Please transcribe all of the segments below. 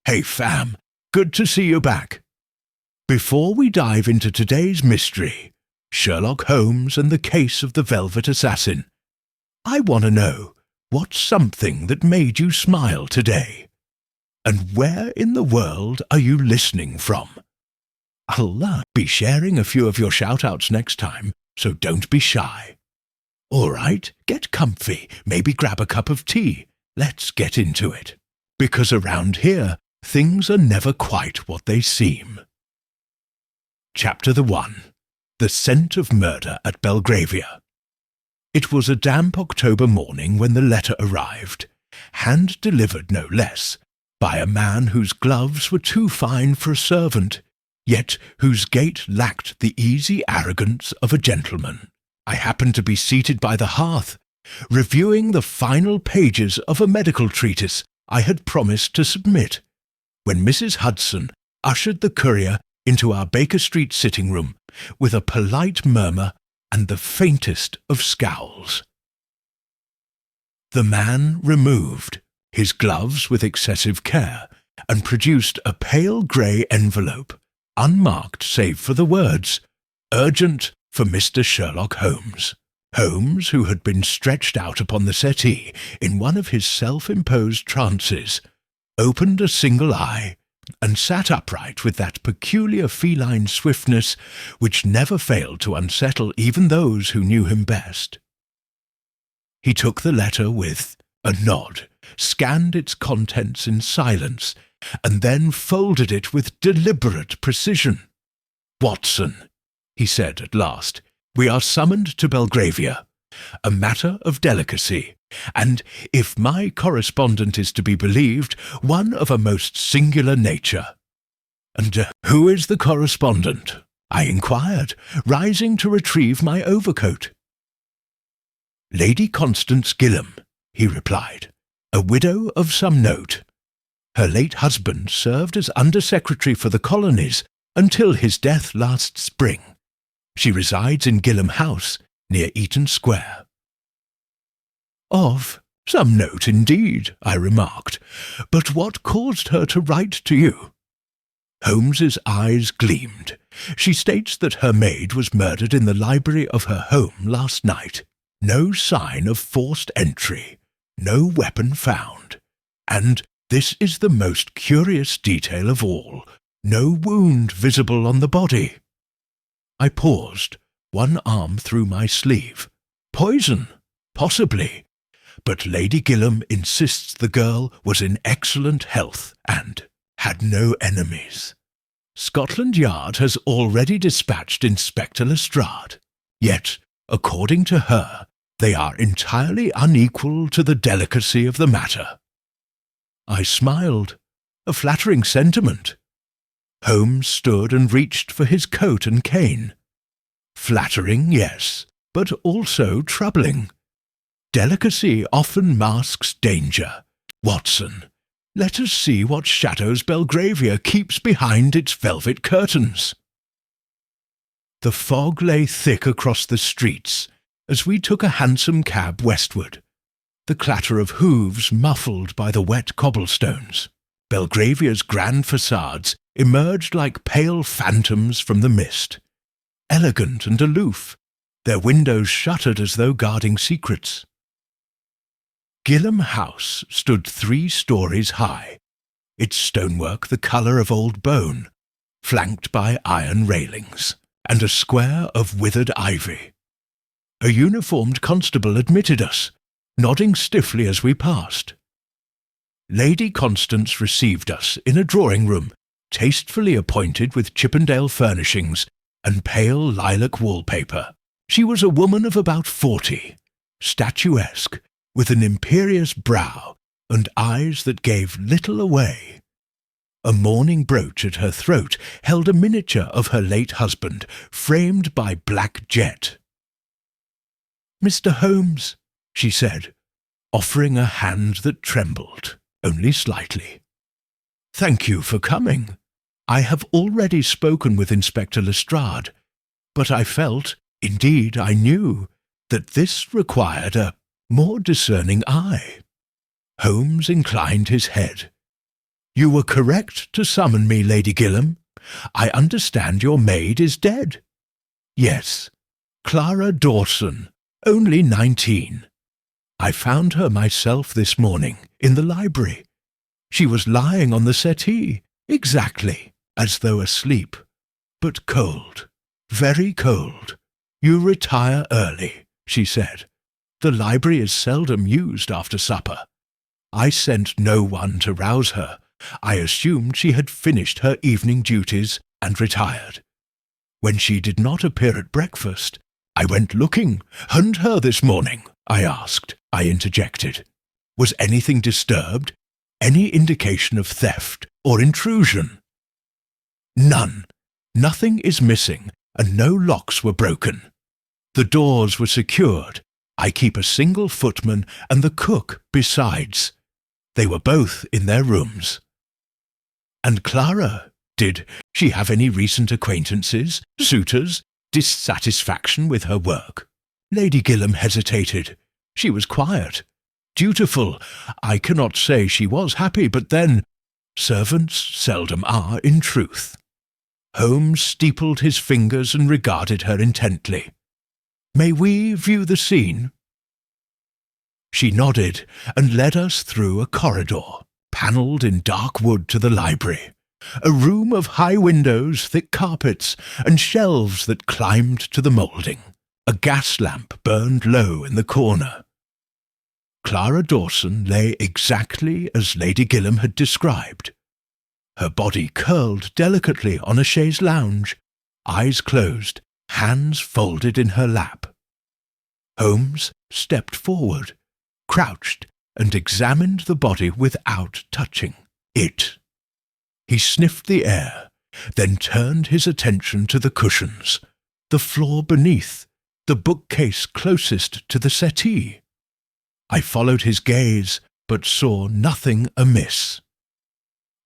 Hey fam, good to see you back. Before we dive into today's mystery, Sherlock Holmes and the case of the Velvet Assassin, I want to know, what's something that made you smile today? And where in the world are you listening from? I'll be sharing a few of your shout-outs next time, so don't be shy. All right, get comfy, maybe grab a cup of tea. Let's get into it. Because around here, things are never quite what they seem. Chapter 1. The Scent of Murder at Belgravia. It was a damp October morning when the letter arrived, hand-delivered no less, by a man whose gloves were too fine for a servant, yet whose gait lacked the easy arrogance of a gentleman. I happened to be seated by the hearth, reviewing the final pages of a medical treatise I had promised to submit, when Mrs. Hudson ushered the courier into our Baker Street sitting room with a polite murmur and the faintest of scowls. The man removed his gloves with excessive care and produced a pale grey envelope, unmarked save for the words, "Urgent for Mr. Sherlock Holmes." Holmes, who had been stretched out upon the settee in one of his self-imposed trances, opened a single eye and sat upright with that peculiar feline swiftness which never failed to unsettle even those who knew him best. He took the letter with a nod, scanned its contents in silence, and then folded it with deliberate precision. "Watson," he said at last, "we are summoned to Belgravia. A matter of delicacy, and, if my correspondent is to be believed, one of a most singular nature." "And who is the correspondent?" I inquired, rising to retrieve my overcoat. "Lady Constance Gillam," he replied, "a widow of some note. Her late husband served as Under-Secretary for the Colonies until his death last spring. She resides in Gillam House, near Eaton Square." "Of some note indeed," I remarked, "but what caused her to write to you?" Holmes's eyes gleamed. "She states that her maid was murdered in the library of her home last night. No sign of forced entry, no weapon found, and, this is the most curious detail of all, no wound visible on the body." I paused, one arm through my sleeve. "Poison? Possibly. But Lady Gillam insists the girl was in excellent health and had no enemies. Scotland Yard has already dispatched Inspector Lestrade. Yet, according to her, they are entirely unequal to the delicacy of the matter." I smiled. A flattering sentiment. Holmes stood and reached for his coat and cane. Flattering, yes, but also troubling. Delicacy often masks danger. Watson, let us see what shadows Belgravia keeps behind its velvet curtains. The fog lay thick across the streets as we took a hansom cab westward, the clatter of hooves muffled by the wet cobblestones. Belgravia's grand facades emerged like pale phantoms from the mist, elegant and aloof, their windows shuttered as though guarding secrets. Gillam House stood 3 stories high, its stonework the colour of old bone, flanked by iron railings, and a square of withered ivy. A uniformed constable admitted us, nodding stiffly as we passed. Lady Constance received us in a drawing-room, tastefully appointed with Chippendale furnishings and pale lilac wallpaper. She was a woman of about 40, statuesque, with an imperious brow and eyes that gave little away. A mourning brooch at her throat held a miniature of her late husband, framed by black jet. "Mr. Holmes," she said, offering a hand that trembled, only slightly. "Thank you for coming. I have already spoken with Inspector Lestrade, but I felt, indeed I knew, that this required a more discerning eye." Holmes inclined his head. You were correct to summon me, Lady Gillam. I understand your maid is dead. Yes, Clara Dawson, only 19. I found her myself this morning in the library. She was lying on the settee, exactly as though asleep, but cold, very cold. You retire early, she said. The library is seldom used after supper. I sent no one to rouse her. I assumed she had finished her evening duties and retired. When she did not appear at breakfast, I went looking. "And her this morning?" I asked. I interjected. Was anything disturbed? Any indication of theft or intrusion? None. Nothing is missing, and no locks were broken. The doors were secured. I keep a single footman and the cook besides. They were both in their rooms. And Clara, did she have any recent acquaintances, suitors, dissatisfaction with her work? Lady Gillam hesitated. She was quiet, dutiful. I cannot say she was happy, but then servants seldom are in truth. Holmes steepled his fingers and regarded her intently. May we view the scene? She nodded and led us through a corridor, panelled in dark wood, to the library, a room of high windows, thick carpets, and shelves that climbed to the moulding. A gas lamp burned low in the corner. Clara Dawson lay exactly as Lady Gillam had described. Her body curled delicately on a chaise lounge, eyes closed, hands folded in her lap. Holmes stepped forward, crouched, and examined the body without touching it. He sniffed the air, then turned his attention to the cushions, the floor beneath, the bookcase closest to the settee. I followed his gaze, but saw nothing amiss.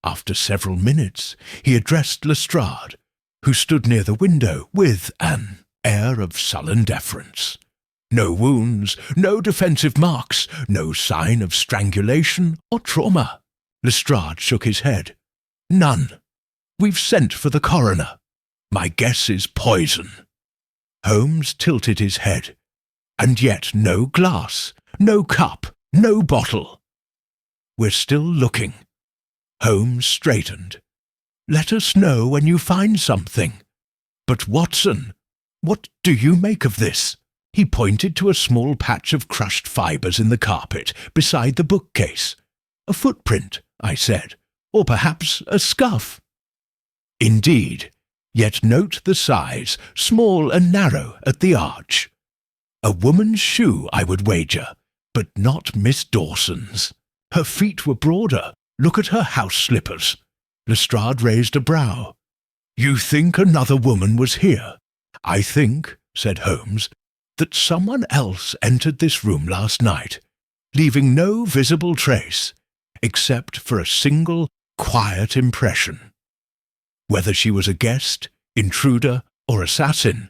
After several minutes, he addressed Lestrade, who stood near the window with an air of sullen deference. No wounds, no defensive marks, no sign of strangulation or trauma. Lestrade shook his head. None. We've sent for the coroner. My guess is poison. Holmes tilted his head. And yet no glass, no cup, no bottle. We're still looking. Holmes straightened. Let us know when you find something. But Watson, what do you make of this? He pointed to a small patch of crushed fibres in the carpet beside the bookcase. A footprint, I said, or perhaps a scuff. Indeed, yet note the size, small and narrow at the arch. A woman's shoe, I would wager, but not Miss Dawson's. Her feet were broader. Look at her house slippers. Lestrade raised a brow. You think another woman was here? I think, said Holmes, that someone else entered this room last night, leaving no visible trace, except for a single, quiet impression. Whether she was a guest, intruder, or assassin,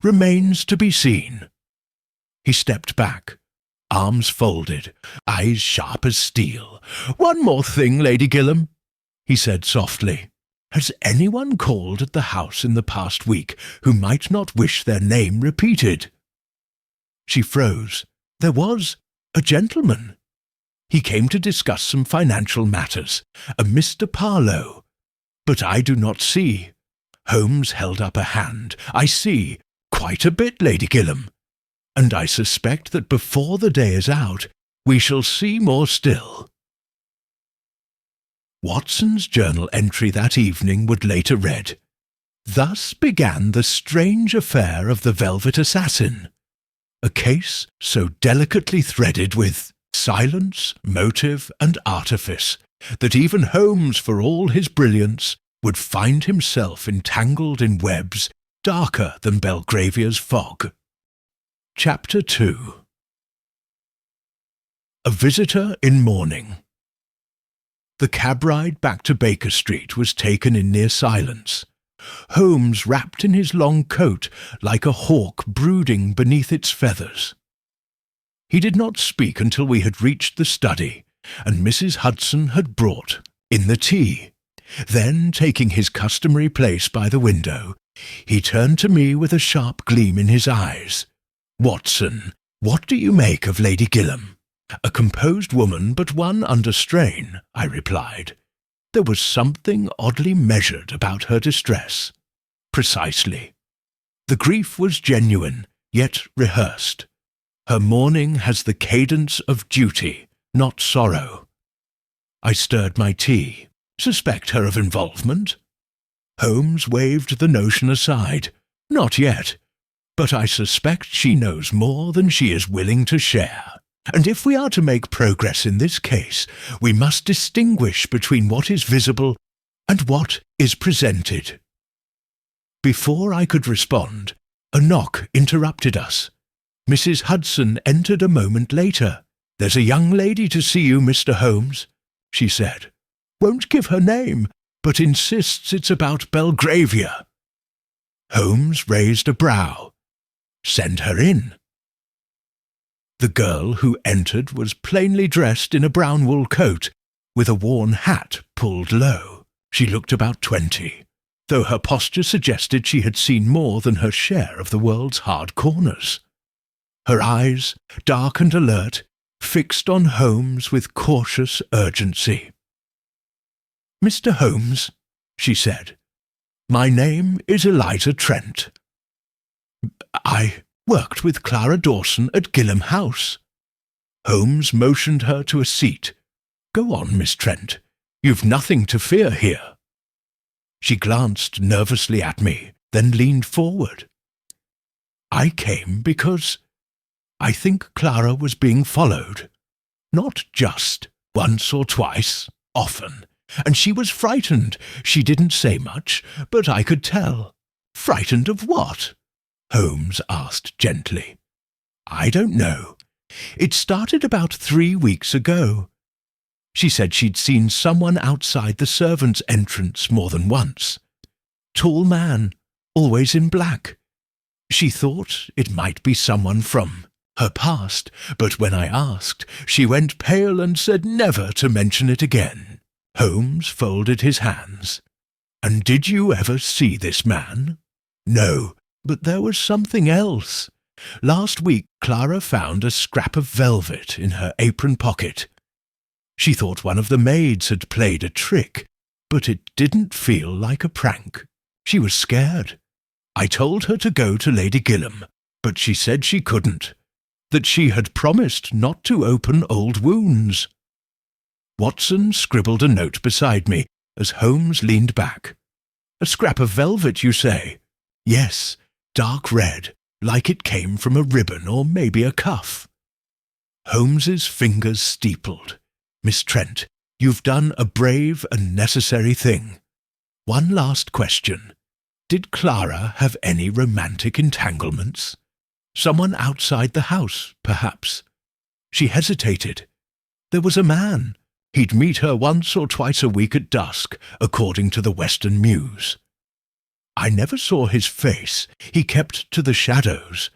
remains to be seen. He stepped back, arms folded, eyes sharp as steel. One more thing, Lady Gillam, he said softly. Has anyone called at the house in the past week who might not wish their name repeated? She froze. There was a gentleman. He came to discuss some financial matters, a Mr. Parlow. But I do not see. Holmes held up a hand. I see. Quite a bit, Lady Gillam. And I suspect that before the day is out, we shall see more still. Watson's journal entry that evening would later read, Thus began the strange affair of the Velvet Assassin, a case so delicately threaded with silence, motive, and artifice that even Holmes, for all his brilliance, would find himself entangled in webs darker than Belgravia's fog. Chapter 2. A visitor in mourning. The cab ride back to Baker Street was taken in near silence. Holmes wrapped in his long coat like a hawk brooding beneath its feathers. He did not speak until we had reached the study, and Mrs. Hudson had brought, in the tea. Then, taking his customary place by the window, he turned to me with a sharp gleam in his eyes. "Watson, what do you make of Lady Gillam?" "A composed woman, but one under strain," I replied. "There was something oddly measured about her distress." "Precisely. The grief was genuine, yet rehearsed. Her mourning has the cadence of duty, not sorrow." I stirred my tea. "Suspect her of involvement?" Holmes waved the notion aside. "Not yet. But I suspect she knows more than she is willing to share. And if we are to make progress in this case, we must distinguish between what is visible and what is presented." Before I could respond, a knock interrupted us. Mrs. Hudson entered a moment later. "There's a young lady to see you, Mr. Holmes," she said. "Won't give her name, but insists it's about Belgravia." Holmes raised a brow. "Send her in." The girl who entered was plainly dressed in a brown wool coat, with a worn hat pulled low. She looked about 20, though her posture suggested she had seen more than her share of the world's hard corners. Her eyes, dark and alert, fixed on Holmes with cautious urgency. "Mr. Holmes," she said, "my name is Eliza Trent. I worked with Clara Dawson at Gillam House." Holmes motioned her to a seat. "Go on, Miss Trent. You've nothing to fear here." She glanced nervously at me, then leaned forward. "I came because I think Clara was being followed. Not just once or twice, often. And she was frightened. She didn't say much, but I could tell." "Frightened of what?" Holmes asked gently. "I don't know. It started about 3 weeks ago. She said she'd seen someone outside the servants' entrance more than once. Tall man, always in black. She thought it might be someone from her past, but when I asked, she went pale and said never to mention it again." Holmes folded his hands. "And did you ever see this man?" "No, but there was something else. Last week Clara found a scrap of velvet in her apron pocket. She thought one of the maids had played a trick, but it didn't feel like a prank. She was scared. I told her to go to Lady Gillam, but she said she couldn't, that she had promised not to open old wounds." Watson scribbled a note beside me as Holmes leaned back. "A scrap of velvet, you say?" "Yes, dark red, like it came from a ribbon or maybe a cuff." Holmes's fingers steepled. "Miss Trent, you've done a brave and necessary thing. One last question. Did Clara have any romantic entanglements? Someone outside the house, perhaps?" She hesitated. "There was a man. He'd meet her once or twice a week at dusk, according to the Western News. I never saw his face. He kept to the shadows,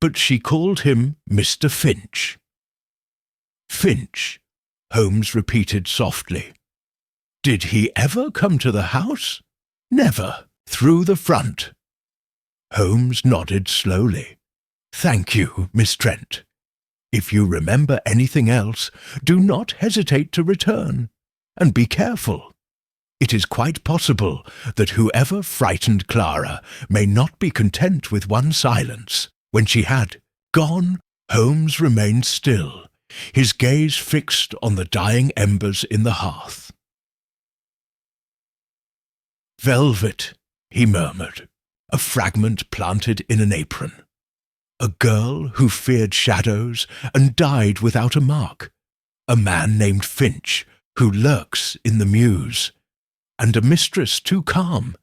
but she called him Mr. Finch." "Finch," Holmes repeated softly. "Did he ever come to the house?" "Never. Through the front." Holmes nodded slowly. "Thank you, Miss Trent. If you remember anything else, do not hesitate to return. And be careful. It is quite possible that whoever frightened Clara may not be content with one silence. When she had gone, Holmes remained still, his gaze fixed on the dying embers in the hearth. "Velvet," he murmured, "a fragment planted in an apron. A girl who feared shadows and died without a mark. A man named Finch who lurks in the mews. And a mistress too calm,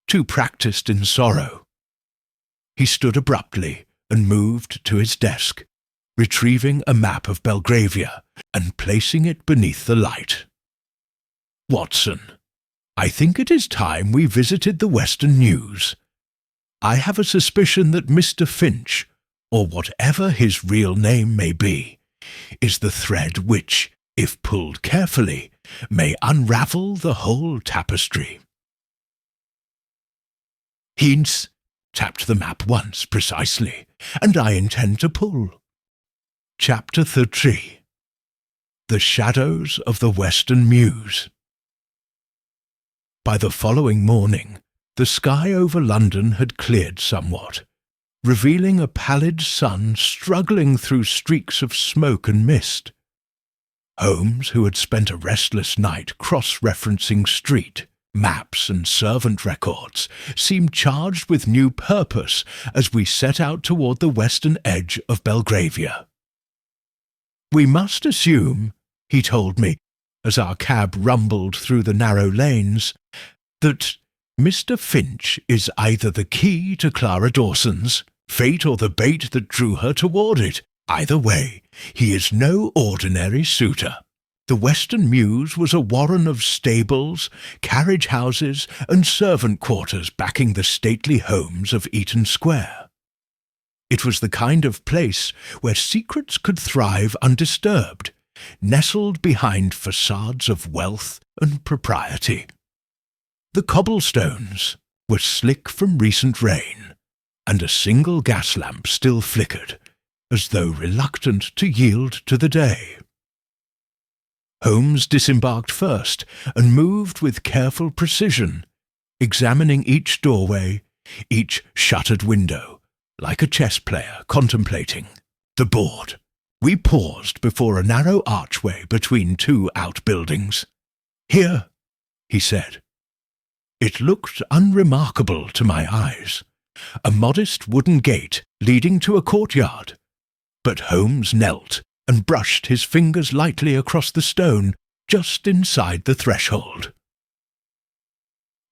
too practised in sorrow." He stood abruptly and moved to his desk, retrieving a map of Belgravia and placing it beneath the light. "Watson, I think it is time we visited the Western News. I have a suspicion that Mr. Finch, or whatever his real name may be, is the thread which, if pulled carefully, may unravel the whole tapestry. Heinz tapped the map once precisely, and I intend to pull. Chapter 3. The Shadows of the Western Mews. By the following morning, the sky over London had cleared somewhat, revealing a pallid sun struggling through streaks of smoke and mist. Holmes, who had spent a restless night cross-referencing street, maps and servant records, seemed charged with new purpose as we set out toward the western edge of Belgravia. "We must assume," he told me, as our cab rumbled through the narrow lanes, "that Mr. Finch is either the key to Clara Dawson's, fate or the bait that drew her toward it. Either way, he is no ordinary suitor. The Western Mews was a warren of stables, carriage-houses, and servant quarters backing the stately homes of Eaton Square. It was the kind of place where secrets could thrive undisturbed, nestled behind facades of wealth and propriety. The cobblestones were slick from recent rain, and a single gas lamp still flickered, as though reluctant to yield to the day. Holmes disembarked first and moved with careful precision, examining each doorway, each shuttered window, like a chess player contemplating the board. We paused before a narrow archway between two outbuildings. "Here," he said. It looked unremarkable to my eyes, a modest wooden gate leading to a courtyard, but Holmes knelt and brushed his fingers lightly across the stone just inside the threshold.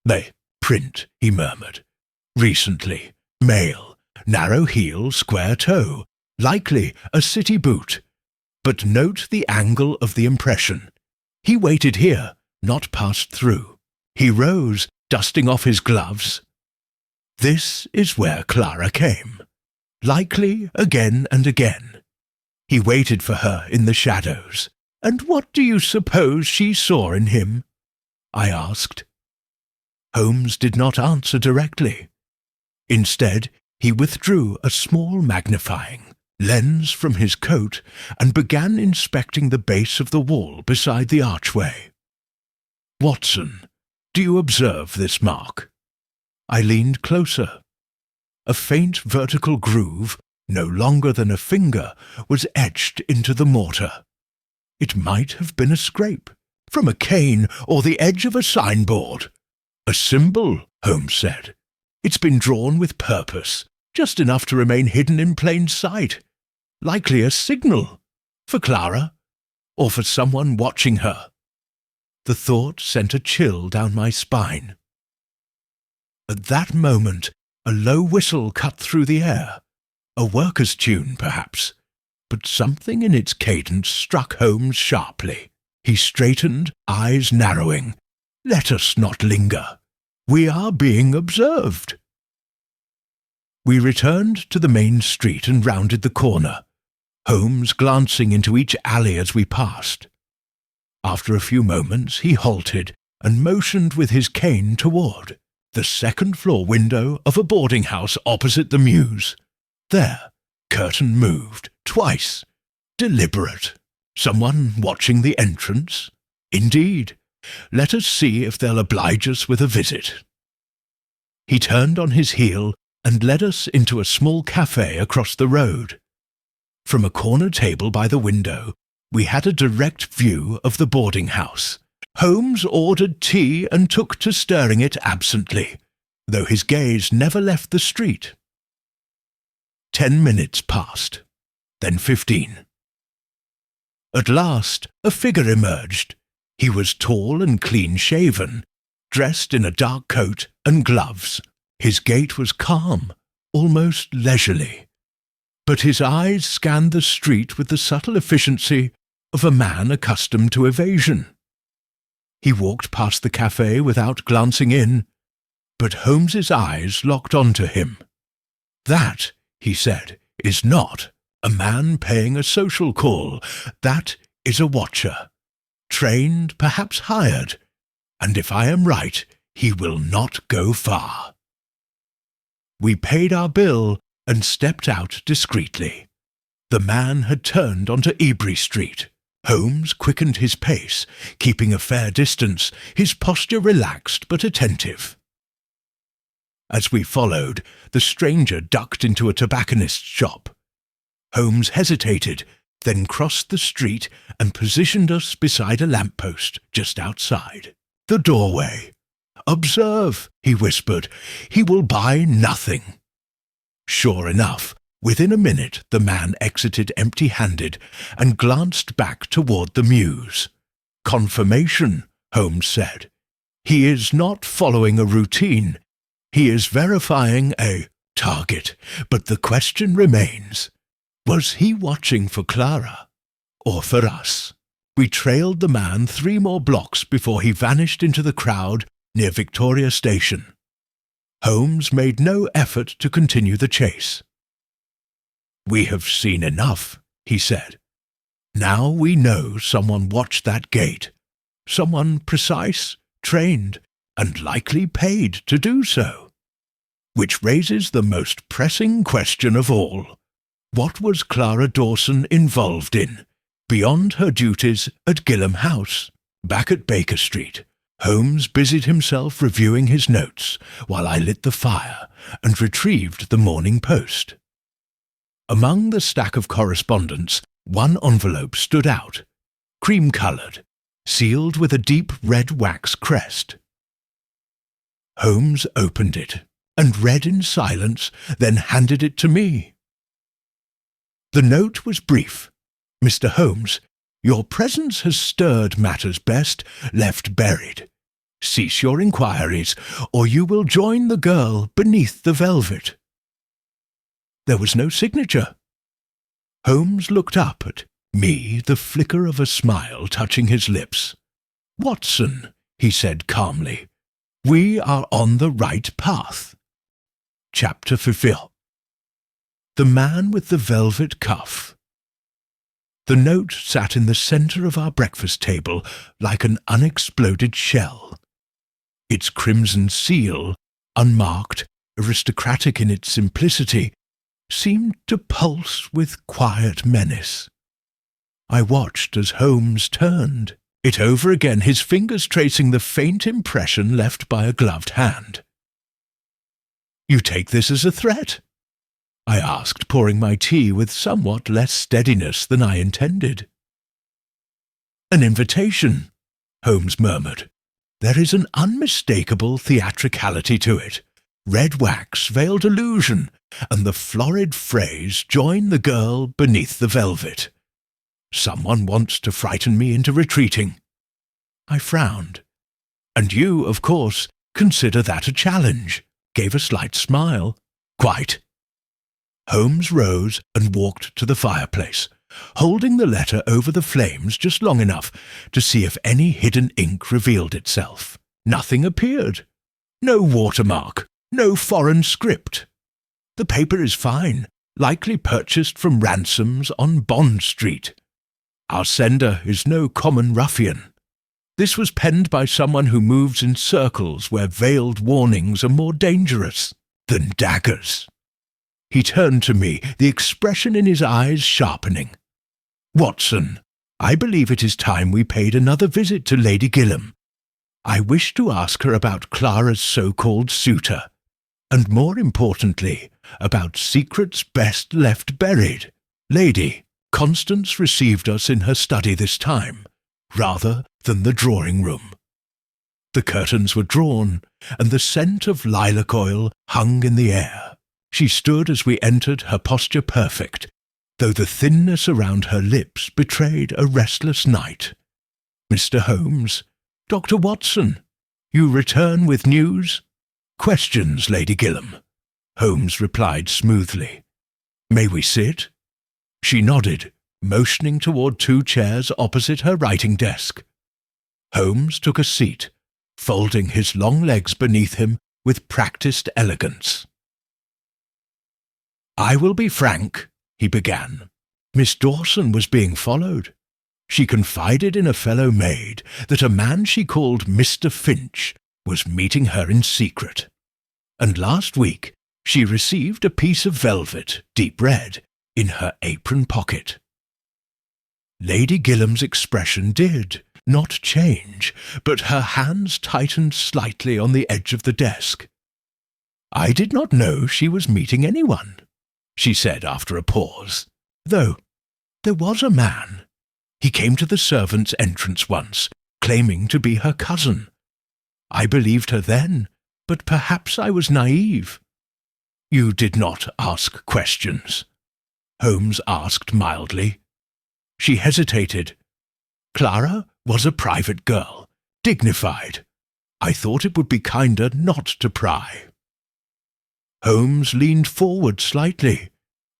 "The print," he murmured. "Recently. Male. Narrow heel, square toe. Likely a city boot. But note the angle of the impression. He waited here, not passed through. He rose, dusting off his gloves. This is where Clara came. Likely again and again. He waited for her in the shadows. And what do you suppose she saw in him?" I asked. Holmes did not answer directly. Instead, he withdrew a small magnifying lens from his coat and began inspecting the base of the wall beside the archway. "Watson, do you observe this mark?" I leaned closer. A faint vertical groove, no longer than a finger, was etched into the mortar. It might have been a scrape, from a cane or the edge of a signboard. "A symbol," Holmes said. "It's been drawn with purpose, just enough to remain hidden in plain sight. Likely a signal. For Clara, or for someone watching her." The thought sent a chill down my spine. At that moment, a low whistle cut through the air. A worker's tune, perhaps, but something in its cadence struck Holmes sharply. He straightened, eyes narrowing. "Let us not linger. We are being observed." We returned to the main street and rounded the corner, Holmes glancing into each alley as we passed. After a few moments he halted and motioned with his cane toward the second-floor window of a boarding-house opposite the Mews. There, curtain moved, twice. Deliberate. Someone watching the entrance? Indeed. Let us see if they'll oblige us with a visit. He turned on his heel and led us into a small cafe across the road. From a corner table by the window, we had a direct view of the boarding-house. Holmes ordered tea and took to stirring it absently, though his gaze never left the street. 10 minutes passed, then 15. At last, a figure emerged. He was tall and clean-shaven, dressed in a dark coat and gloves. His gait was calm, almost leisurely, but his eyes scanned the street with the subtle efficiency of a man accustomed to evasion. He walked past the cafe without glancing in, but Holmes's eyes locked onto him. "That," he said, "is not a man paying a social call. That is a watcher, trained, perhaps hired, and if I am right, he will not go far." We paid our bill and stepped out discreetly. The man had turned onto Ebury Street. Holmes quickened his pace, keeping a fair distance, his posture relaxed but attentive. As we followed, the stranger ducked into a tobacconist's shop. Holmes hesitated, then crossed the street and positioned us beside a lamp-post just outside the doorway. "Observe," he whispered, "he will buy nothing." Sure enough, within a minute the man exited empty-handed and glanced back toward the mews. "Confirmation," Holmes said. "He is not following a routine. He is verifying a target. But the question remains, was he watching for Clara or for us?" We trailed the man 3 more blocks before he vanished into the crowd near Victoria Station. Holmes made no effort to continue the chase. "We have seen enough," he said. "Now we know someone watched that gate. Someone precise, trained, and likely paid to do so. Which raises the most pressing question of all. What was Clara Dawson involved in, beyond her duties at Gilham House? Back at Baker Street, Holmes busied himself reviewing his notes while I lit the fire and retrieved the Morning Post. Among the stack of correspondence, one envelope stood out, cream-coloured, sealed with a deep red wax crest. Holmes opened it and read in silence, then handed it to me. The note was brief. "Mr. Holmes, your presence has stirred matters best left buried. Cease your inquiries, or you will join the girl beneath the velvet." There was no signature. Holmes looked up at me, the flicker of a smile touching his lips. "Watson," he said calmly, "we are on the right path." Chapter 15. The Man with the Velvet Cuff. The note sat in the centre of our breakfast table like an unexploded shell. Its crimson seal, unmarked, aristocratic in its simplicity, seemed to pulse with quiet menace. I watched as Holmes turned it over again, his fingers tracing the faint impression left by a gloved hand. "You take this as a threat?" I asked, pouring my tea with somewhat less steadiness than I intended. "An invitation," Holmes murmured. "There is an unmistakable theatricality to it. Red wax, veiled allusion, and the florid phrase, 'Join the girl beneath the velvet.' Someone wants to frighten me into retreating." I frowned. "And you, of course, consider that a challenge," gave a slight smile. "Quite." Holmes rose and walked to the fireplace, holding the letter over the flames just long enough to see if any hidden ink revealed itself. Nothing appeared. No watermark, no foreign script. "The paper is fine, likely purchased from Ransom's on Bond Street. Our sender is no common ruffian. This was penned by someone who moves in circles where veiled warnings are more dangerous than daggers." He turned to me, the expression in his eyes sharpening. "Watson, I believe it is time we paid another visit to Lady Gilham. I wish to ask her about Clara's so-called suitor, and more importantly, about secrets best left buried. Lady, Constance received us in her study this time, rather than the drawing-room." The curtains were drawn, and the scent of lilac oil hung in the air. She stood as we entered, her posture perfect, though the thinness around her lips betrayed a restless night. "Mr. Holmes, Dr. Watson, you return with news?" "Questions, Lady Gilham," Holmes replied smoothly. "May we sit?" She nodded, motioning toward 2 chairs opposite her writing desk. Holmes took a seat, folding his long legs beneath him with practised elegance. "I will be frank," he began. "Miss Dawson was being followed. She confided in a fellow maid that a man she called Mr. Finch was meeting her in secret. And last week she received a piece of velvet, deep red, in her apron pocket. Lady Gillam's expression did not change, but her hands tightened slightly on the edge of the desk. "I did not know she was meeting anyone," she said after a pause, "though there was a man. He came to the servants' entrance once, claiming to be her cousin. I believed her then, but perhaps I was naive." "You did not ask questions?" Holmes asked mildly. She hesitated. "Clara was a private girl, dignified. I thought it would be kinder not to pry." Holmes leaned forward slightly.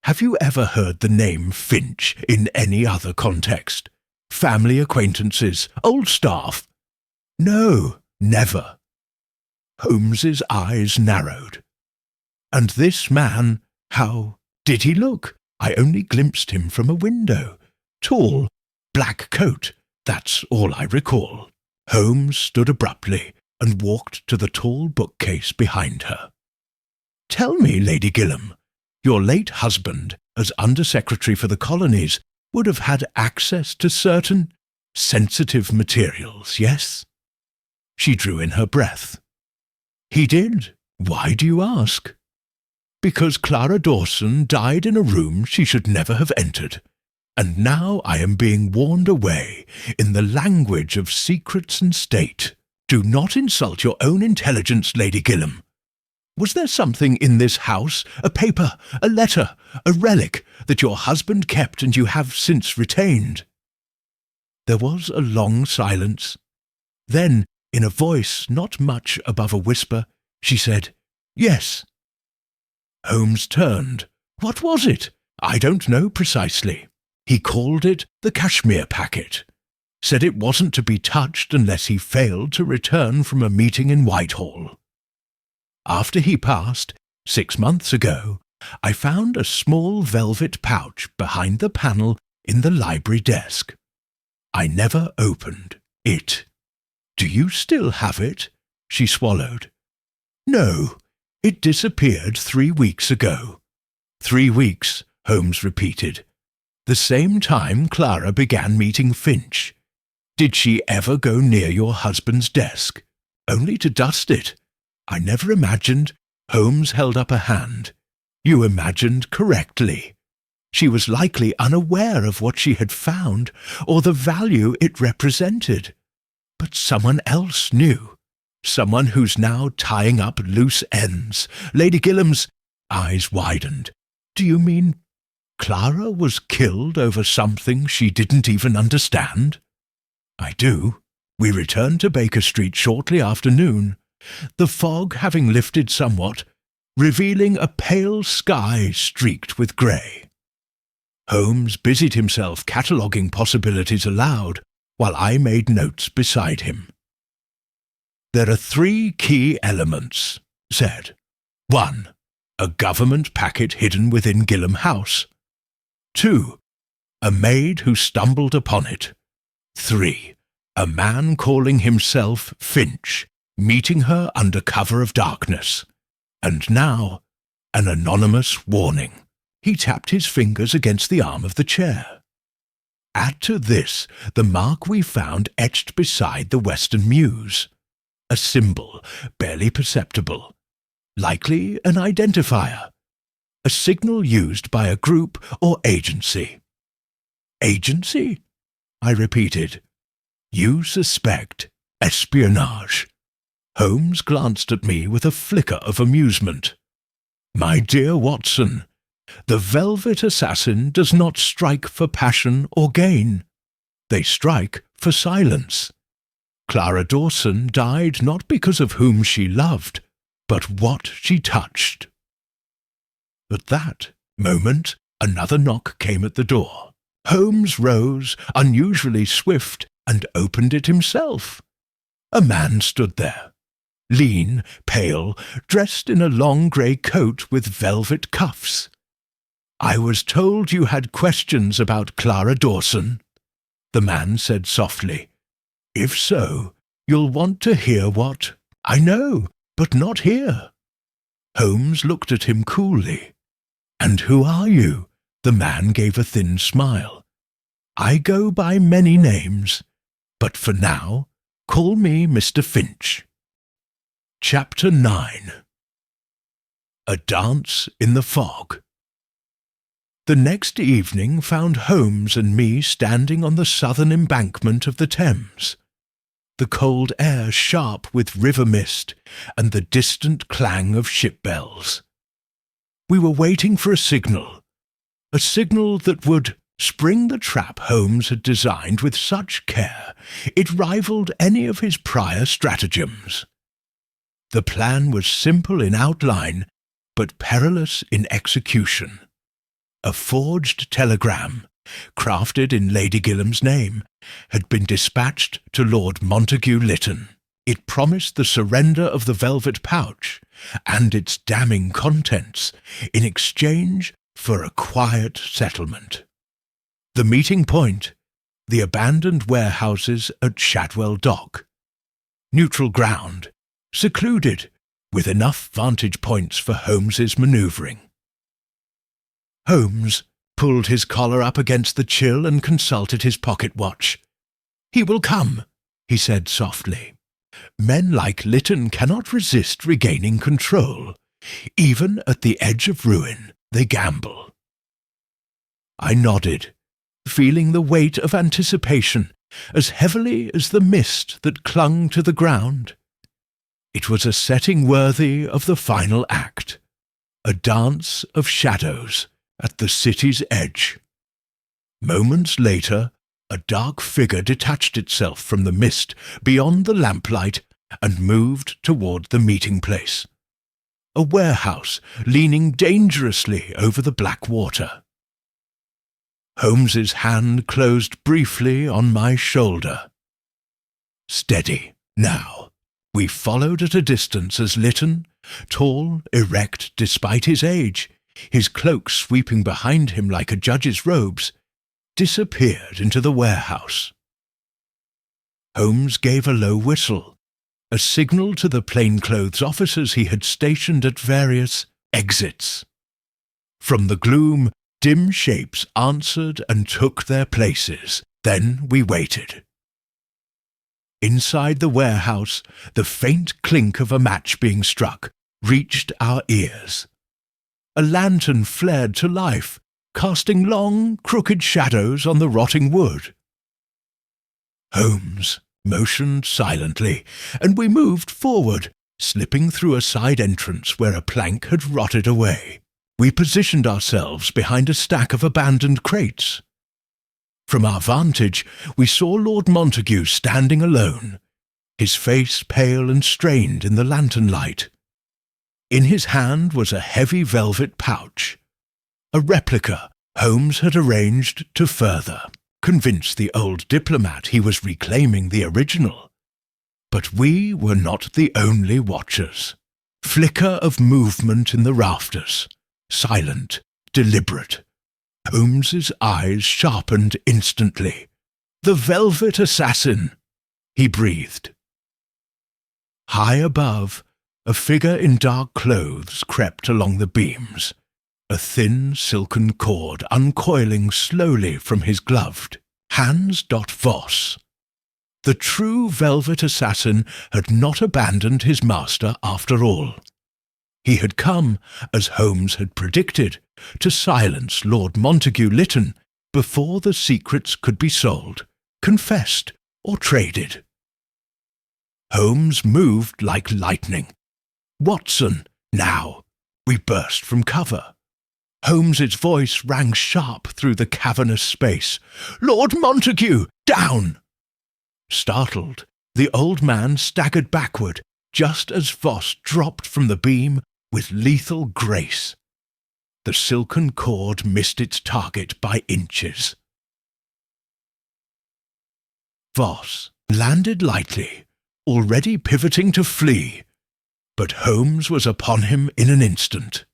"Have you ever heard the name Finch in any other context? Family acquaintances, old staff?" "No, never." Holmes's eyes narrowed. "And this man, how did he look? I only glimpsed him from a window. Tall, black coat, that's all I recall." Holmes stood abruptly and walked to the tall bookcase behind her. "Tell me, Lady Gillam, your late husband, as Under-Secretary for the Colonies, would have had access to certain sensitive materials, yes?" She drew in her breath. "He did. Why do you ask?" "Because Clara Dawson died in a room she should never have entered, and now I am being warned away in the language of secrets and state. Do not insult your own intelligence, Lady Gillam. Was there something in this house, a paper, a letter, a relic, that your husband kept and you have since retained?" There was a long silence. Then, in a voice not much above a whisper, she said, "Yes." Holmes turned. "What was it?" "I don't know precisely. He called it the Kashmir packet. Said it wasn't to be touched unless he failed to return from a meeting in Whitehall. After he passed, 6 months ago, I found a small velvet pouch behind the panel in the library desk. I never opened it. Do you still have it?" She swallowed. "No, it disappeared 3 weeks ago." 3 weeks, Holmes repeated. "The same time Clara began meeting Finch. Did she ever go near your husband's desk? Only to dust it. I never imagined—" Holmes held up a hand. "You imagined correctly. She was likely unaware of what she had found, or the value it represented. But someone else knew. Someone who's now tying up loose ends." Lady Gillam's eyes widened. "Do you mean Clara was killed over something she didn't even understand?" "I do. We returned to Baker Street shortly after noon, the fog having lifted somewhat, revealing a pale sky streaked with grey." Holmes busied himself cataloguing possibilities aloud, while I made notes beside him. "There are 3 key elements," said. 1. A government packet hidden within Gillam House. 2. A maid who stumbled upon it. 3. A man calling himself Finch, meeting her under cover of darkness. And now, an anonymous warning. He tapped his fingers against the arm of the chair. "Add to this the mark we found etched beside the Western Mews. A symbol, barely perceptible. Likely an identifier. A signal used by a group or agency." "Agency?" I repeated. "You suspect espionage." Holmes glanced at me with a flicker of amusement. "My dear Watson, the velvet assassin does not strike for passion or gain. They strike for silence. Clara Dawson died not because of whom she loved, but what she touched." At that moment, another knock came at the door. Holmes rose, unusually swift, and opened it himself. A man stood there. Lean, pale, dressed in a long grey coat with velvet cuffs. "I was told you had questions about Clara Dawson." the man said softly. "If so, you'll want to hear what—" "I know, but not here." Holmes looked at him coolly. "And who are you?" The man gave a thin smile. "I go by many names, but for now, call me Mr. Finch." Chapter 9. A Dance in the Fog. The next evening found Holmes and me standing on the southern embankment of the Thames, the cold air sharp with river mist and the distant clang of ship bells. We were waiting for a signal that would spring the trap Holmes had designed with such care it rivaled any of his prior stratagems. The plan was simple in outline, but perilous in execution. A forged telegram, crafted in Lady Gillam's name, had been dispatched to Lord Montague Lytton. It promised the surrender of the velvet pouch and its damning contents in exchange for a quiet settlement. The meeting point, the abandoned warehouses at Shadwell Dock. Neutral ground, secluded, with enough vantage points for Holmes's manoeuvring. Holmes pulled his collar up against the chill and consulted his pocket watch. "He will come," he said softly. "Men like Lytton cannot resist regaining control. Even at the edge of ruin, they gamble." I nodded, feeling the weight of anticipation as heavily as the mist that clung to the ground. It was a setting worthy of the final act, a dance of shadows at the city's edge. Moments later, a dark figure detached itself from the mist beyond the lamplight and moved toward the meeting place. A warehouse leaning dangerously over the black water. Holmes's hand closed briefly on my shoulder. "Steady, now." We followed at a distance as Lytton, tall, erect despite his age, his cloak sweeping behind him like a judge's robes, disappeared into the warehouse. Holmes gave a low whistle, a signal to the plainclothes officers he had stationed at various exits. From the gloom, dim shapes answered and took their places. Then we waited. Inside the warehouse, the faint clink of a match being struck reached our ears. A lantern flared to life, casting long, crooked shadows on the rotting wood. Holmes motioned silently, and we moved forward, slipping through a side entrance where a plank had rotted away. We positioned ourselves behind a stack of abandoned crates. From our vantage, we saw Lord Montague standing alone, his face pale and strained in the lantern light. In his hand was a heavy velvet pouch, a replica Holmes had arranged to further convince the old diplomat he was reclaiming the original. But we were not the only watchers. Flicker of movement in the rafters, silent, deliberate. Holmes's eyes sharpened instantly. "The velvet assassin!" he breathed. High above, a figure in dark clothes crept along the beams, a thin silken cord uncoiling slowly from his gloved Hans Voss. The true velvet assassin had not abandoned his master after all. He had come, as Holmes had predicted, to silence Lord Montague Lytton before the secrets could be sold, confessed, or traded. Holmes moved like lightning. "Watson, now!" We burst from cover. Holmes's voice rang sharp through the cavernous space. "Lord Montague, down!" Startled, the old man staggered backward, just as Voss dropped from the beam with lethal grace. The silken cord missed its target by inches. Voss landed lightly, already pivoting to flee, but Holmes was upon him in an instant.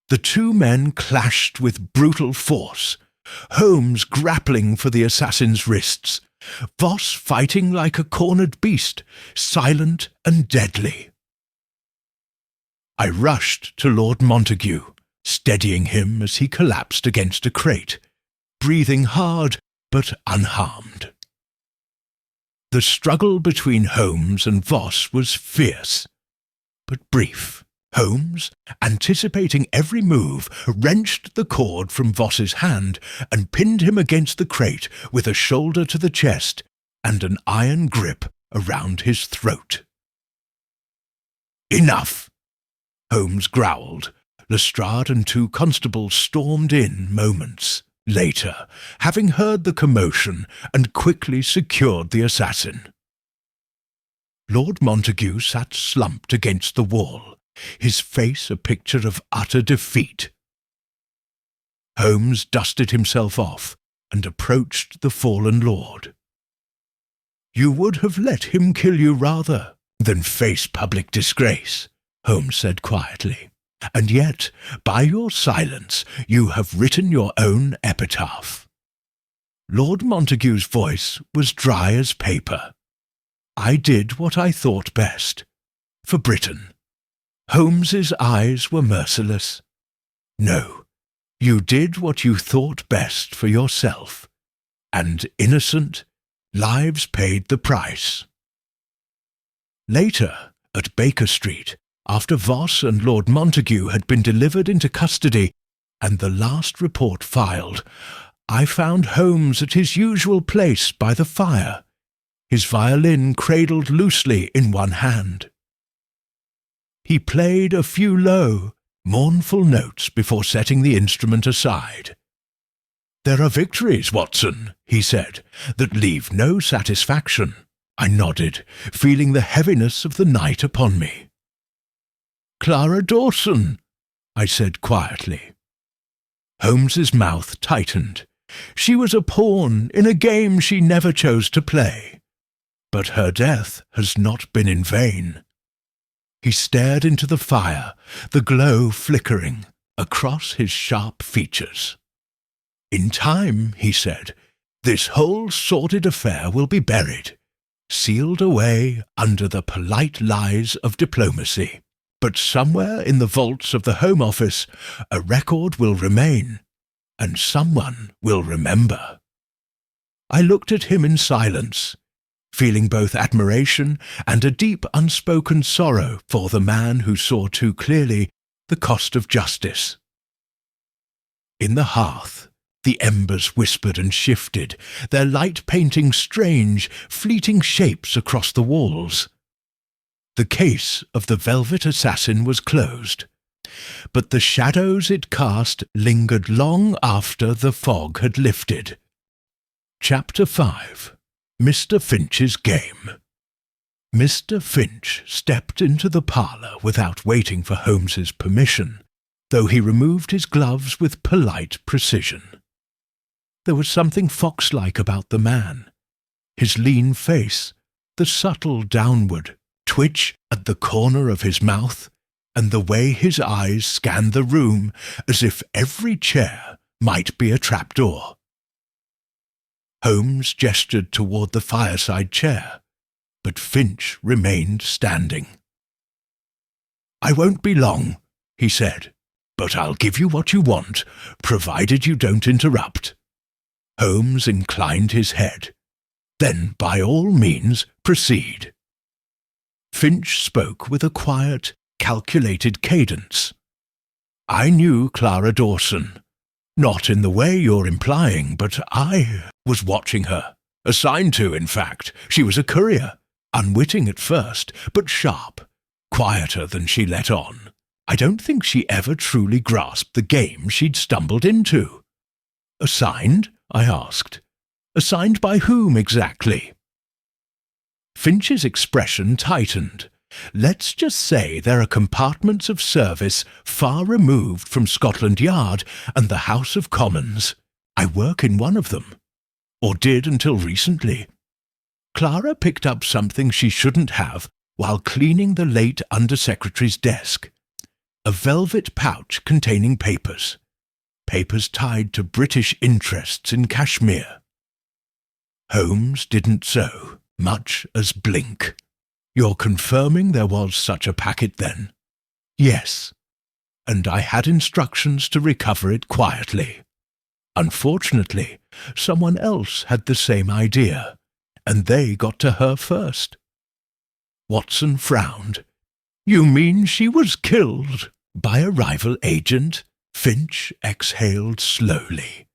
The two men clashed with brutal force, Holmes grappling for the assassin's wrists, Voss fighting like a cornered beast, silent and deadly. I rushed to Lord Montague, steadying him as he collapsed against a crate, breathing hard but unharmed. The struggle between Holmes and Voss was fierce, but brief. Holmes, anticipating every move, wrenched the cord from Voss's hand and pinned him against the crate with a shoulder to the chest and an iron grip around his throat. "Enough!" Holmes growled. Lestrade and 2 constables stormed in moments later, having heard the commotion, and quickly secured the assassin. Lord Montague sat slumped against the wall, his face a picture of utter defeat. Holmes dusted himself off and approached the fallen lord. "You would have let him kill you rather than face public disgrace," Holmes said quietly. "And yet, by your silence, you have written your own epitaph." Lord Montague's voice was dry as paper. "I did what I thought best. For Britain." Holmes's eyes were merciless. "No, you did what you thought best for yourself. And innocent lives paid the price." Later, at Baker Street, after Voss and Lord Montague had been delivered into custody and the last report filed, I found Holmes at his usual place by the fire, his violin cradled loosely in one hand. He played a few low, mournful notes before setting the instrument aside. "There are victories, Watson," he said, "that leave no satisfaction." I nodded, feeling the heaviness of the night upon me. "Clara Dawson," I said quietly. Holmes's mouth tightened. She was a pawn in a game she never chose to play. But her death has not been in vain. He stared into the fire, the glow flickering across his sharp features. "In time," he said, "this whole sordid affair will be buried, sealed away under the polite lies of diplomacy. But somewhere in the vaults of the Home Office a record will remain, and someone will remember." I looked at him in silence, feeling both admiration and a deep unspoken sorrow for the man who saw too clearly the cost of justice. In the hearth, the embers whispered and shifted, their light painting strange, fleeting shapes across the walls. The case of the Velvet Assassin was closed, but the shadows it cast lingered long after the fog had lifted. Chapter 5. Mr. Finch's Game. Mr. Finch stepped into the parlour without waiting for Holmes's permission, though he removed his gloves with polite precision. There was something fox-like about the man, his lean face, the subtle downward twitch at the corner of his mouth, and the way his eyes scanned the room as if every chair might be a trapdoor. Holmes gestured toward the fireside chair, but Finch remained standing. "I won't be long," he said, "but I'll give you what you want, provided you don't interrupt." Holmes inclined his head. "Then, by all means, proceed." Finch spoke with a quiet, calculated cadence. "I knew Clara Dawson. Not in the way you're implying, but I was watching her. Assigned to, in fact. She was a courier. Unwitting at first, but sharp. Quieter than she let on. I don't think she ever truly grasped the game she'd stumbled into." "Assigned?" I asked. "Assigned by whom exactly?" Finch's expression tightened. "Let's just say there are compartments of service far removed from Scotland Yard and the House of Commons. I work in one of them, or did until recently. Clara picked up something she shouldn't have while cleaning the late Under-Secretary's desk. A velvet pouch containing papers. papers tied to British interests in Kashmir. Holmes didn't so much as blink. You're confirming there was such a packet then? Yes. And I had instructions to recover it quietly. Unfortunately, someone else had the same idea, and they got to her first. Watson frowned. You mean she was killed by a rival agent? Finch exhaled slowly,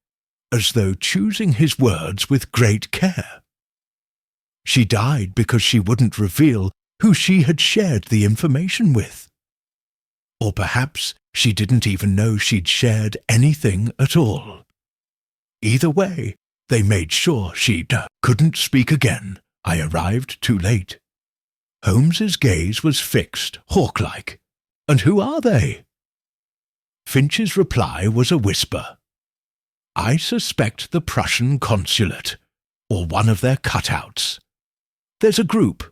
as though choosing his words with great care. She died because she wouldn't reveal who she had shared the information with. Or perhaps she didn't even know she'd shared anything at all. Either way, they made sure she couldn't speak again. I arrived too late. Holmes's gaze was fixed, hawk-like. And who are they? Finch's reply was a whisper. I suspect the Prussian consulate, or one of their cutouts. There's a group,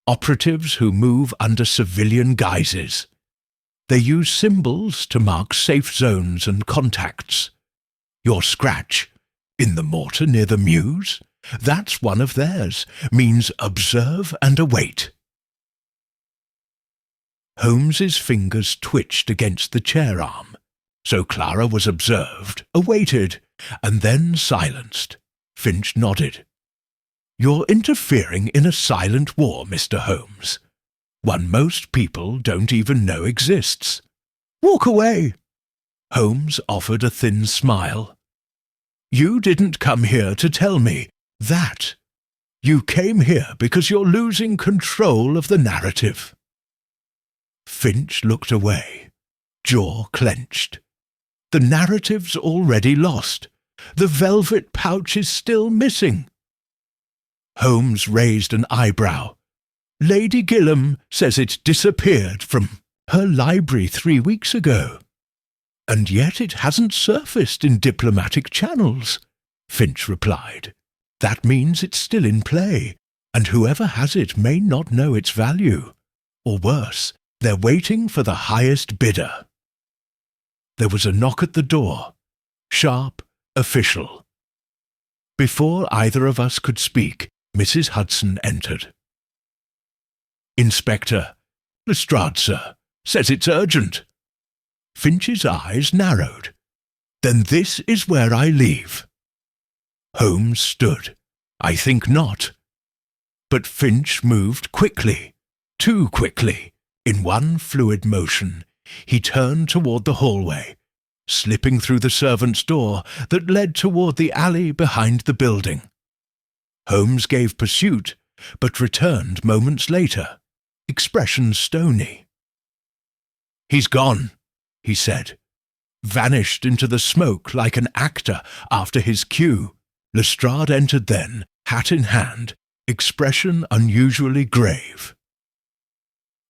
operatives who move under civilian guises. They use symbols to mark safe zones and contacts. Your scratch, in the mortar near the Mews, that's one of theirs, means observe and await. Holmes's fingers twitched against the chair arm, so Clara was observed, awaited, and then silenced. Finch nodded. You're interfering in a silent war, Mr. Holmes. One most people don't even know exists. Walk away. Holmes offered a thin smile. You didn't come here to tell me that. You came here because you're losing control of the narrative. Finch looked away, jaw clenched. The narrative's already lost. The velvet pouch is still missing. Holmes raised an eyebrow. Lady Gillam says it disappeared from her library 3 weeks ago. And yet it hasn't surfaced in diplomatic channels, Finch replied. That means it's still in play, and whoever has it may not know its value. Or worse, they're waiting for the highest bidder. There was a knock at the door, sharp, official. Before either of us could speak, Mrs. Hudson entered. Inspector, Lestrade, sir, says it's urgent. Finch's eyes narrowed. Then this is where I leave. Holmes stood. I think not. But Finch moved quickly, too quickly. In one fluid motion, he turned toward the hallway, slipping through the servants' door that led toward the alley behind the building. Holmes gave pursuit, but returned moments later, expression stony. He's gone, he said. Vanished into the smoke like an actor after his cue. Lestrade entered then, hat in hand, expression unusually grave.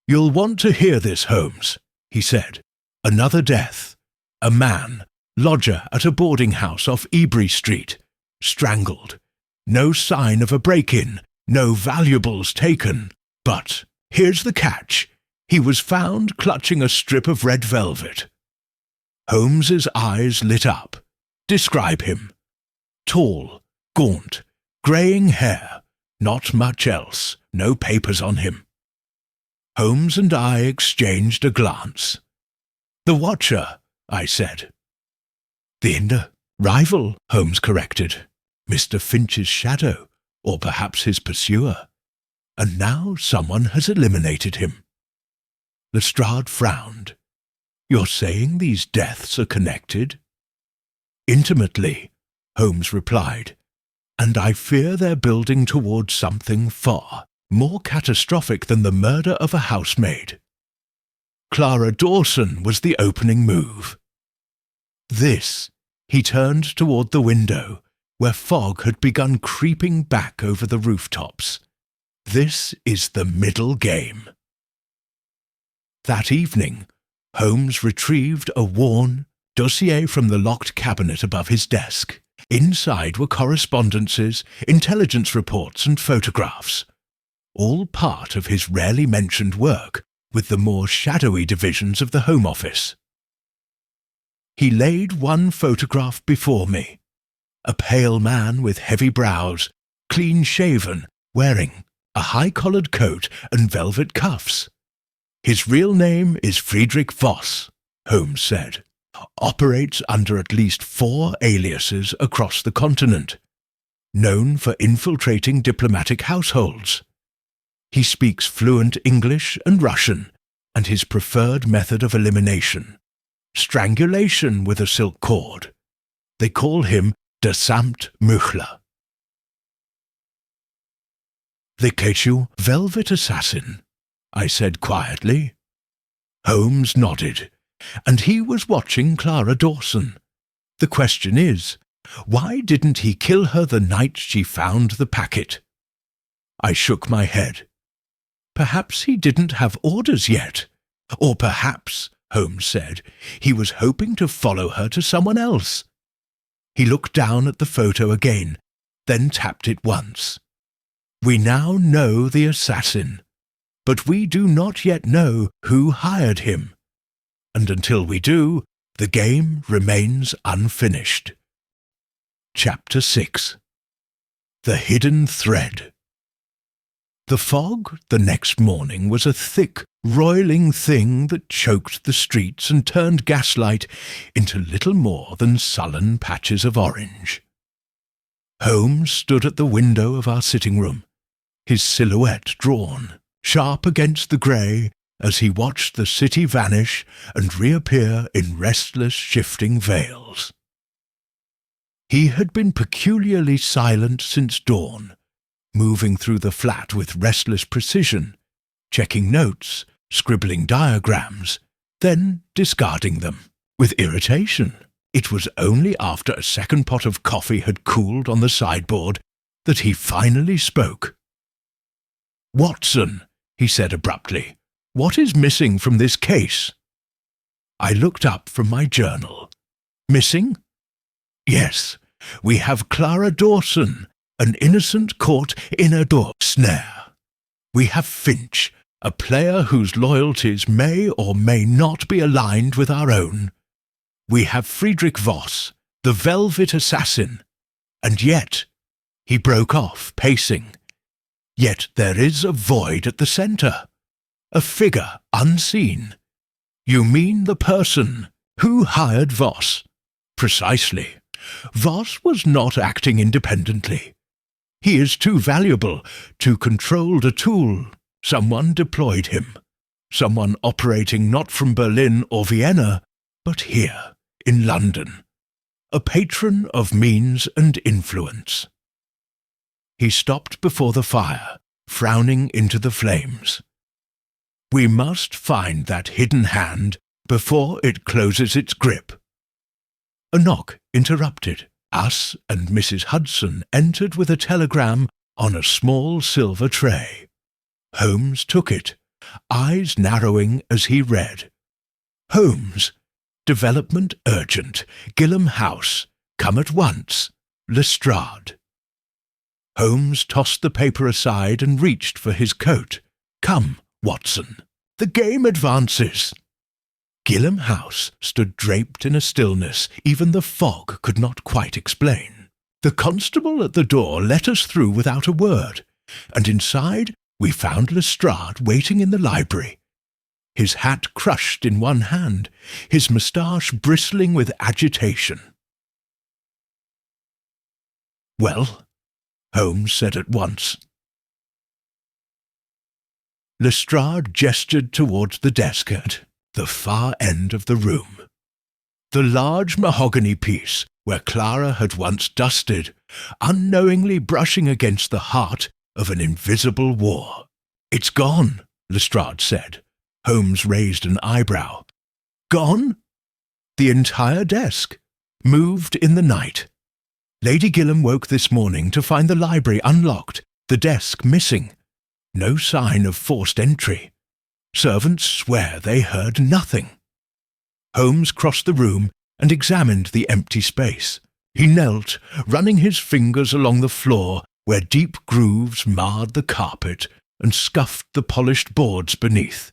You'll want to hear this, Holmes, he said. Another death. A man, lodger at a boarding house off Ebury Street, strangled. No sign of a break-in, no valuables taken. But here's the catch. He was found clutching a strip of red velvet. Holmes's eyes lit up. Describe him. Tall, gaunt, greying hair. Not much else. No papers on him. Holmes and I exchanged a glance. The watcher, I said. The rival, Holmes corrected. Mr. Finch's shadow, or perhaps his pursuer. And now someone has eliminated him. Lestrade frowned. You're saying these deaths are connected? Intimately, Holmes replied. And I fear they're building towards something far more catastrophic than the murder of a housemaid. Clara Dawson was the opening move. This, he turned toward the window, where fog had begun creeping back over the rooftops. This is the middle game. That evening, Holmes retrieved a worn dossier from the locked cabinet above his desk. Inside were correspondences, intelligence reports and photographs, all part of his rarely mentioned work with the more shadowy divisions of the Home Office. He laid one photograph before me. A pale man with heavy brows, clean-shaven, wearing a high-collared coat and velvet cuffs. His real name is Friedrich Voss, Holmes said. Operates under at least 4 aliases across the continent. Known for infiltrating diplomatic households. He speaks fluent English and Russian, and his preferred method of elimination, strangulation with a silk cord. They call him der Samtmüchler. The Quechua velvet assassin, I said quietly. Holmes nodded, and he was watching Clara Dawson. The question is, why didn't he kill her the night she found the packet? I shook my head. Perhaps he didn't have orders yet. Or perhaps, Holmes said, he was hoping to follow her to someone else. He looked down at the photo again, then tapped it once. We now know the assassin, but we do not yet know who hired him. And until we do, the game remains unfinished. Chapter 6. The Hidden Thread. The fog the next morning was a thick, roiling thing that choked the streets and turned gaslight into little more than sullen patches of orange. Holmes stood at the window of our sitting room, his silhouette drawn, sharp against the grey, as he watched the city vanish and reappear in restless, shifting veils. He had been peculiarly silent since dawn, moving through the flat with restless precision, checking notes, scribbling diagrams, then discarding them with irritation. It was only after a second pot of coffee had cooled on the sideboard that he finally spoke. "Watson," he said abruptly, "what is missing from this case?" I looked up from my journal. Missing? Yes, we have Clara Dawson, an innocent caught in a door snare. We have Finch, a player whose loyalties may or may not be aligned with our own. We have Friedrich Voss, the velvet assassin. And yet, he broke off, pacing. Yet there is a void at the centre, a figure unseen. You mean the person who hired Voss? Precisely. Voss was not acting independently. He is too valuable, too controlled a tool. Someone deployed him. Someone operating not from Berlin or Vienna, but here, in London. A patron of means and influence. He stopped before the fire, frowning into the flames. We must find that hidden hand before it closes its grip. A knock interrupted. Us and Mrs. Hudson entered with a telegram on a small silver tray. Holmes took it, eyes narrowing as he read. Holmes, development urgent, Gilham House, come at once, Lestrade. Holmes tossed the paper aside and reached for his coat. Come, Watson, the game advances. Gilham House stood draped in a stillness even the fog could not quite explain. The constable at the door let us through without a word, and inside we found Lestrade waiting in the library, his hat crushed in one hand, his moustache bristling with agitation. Well, Holmes said at once. Lestrade gestured towards the desk at the far end of the room. The large mahogany piece where Clara had once dusted, unknowingly brushing against the heart of an invisible war. It's gone, Lestrade said. Holmes raised an eyebrow. Gone? The entire desk. Moved in the night. Lady Gilham woke this morning to find the library unlocked, the desk missing. No sign of forced entry. Servants swear they heard nothing. Holmes crossed the room and examined the empty space. He knelt, running his fingers along the floor where deep grooves marred the carpet and scuffed the polished boards beneath.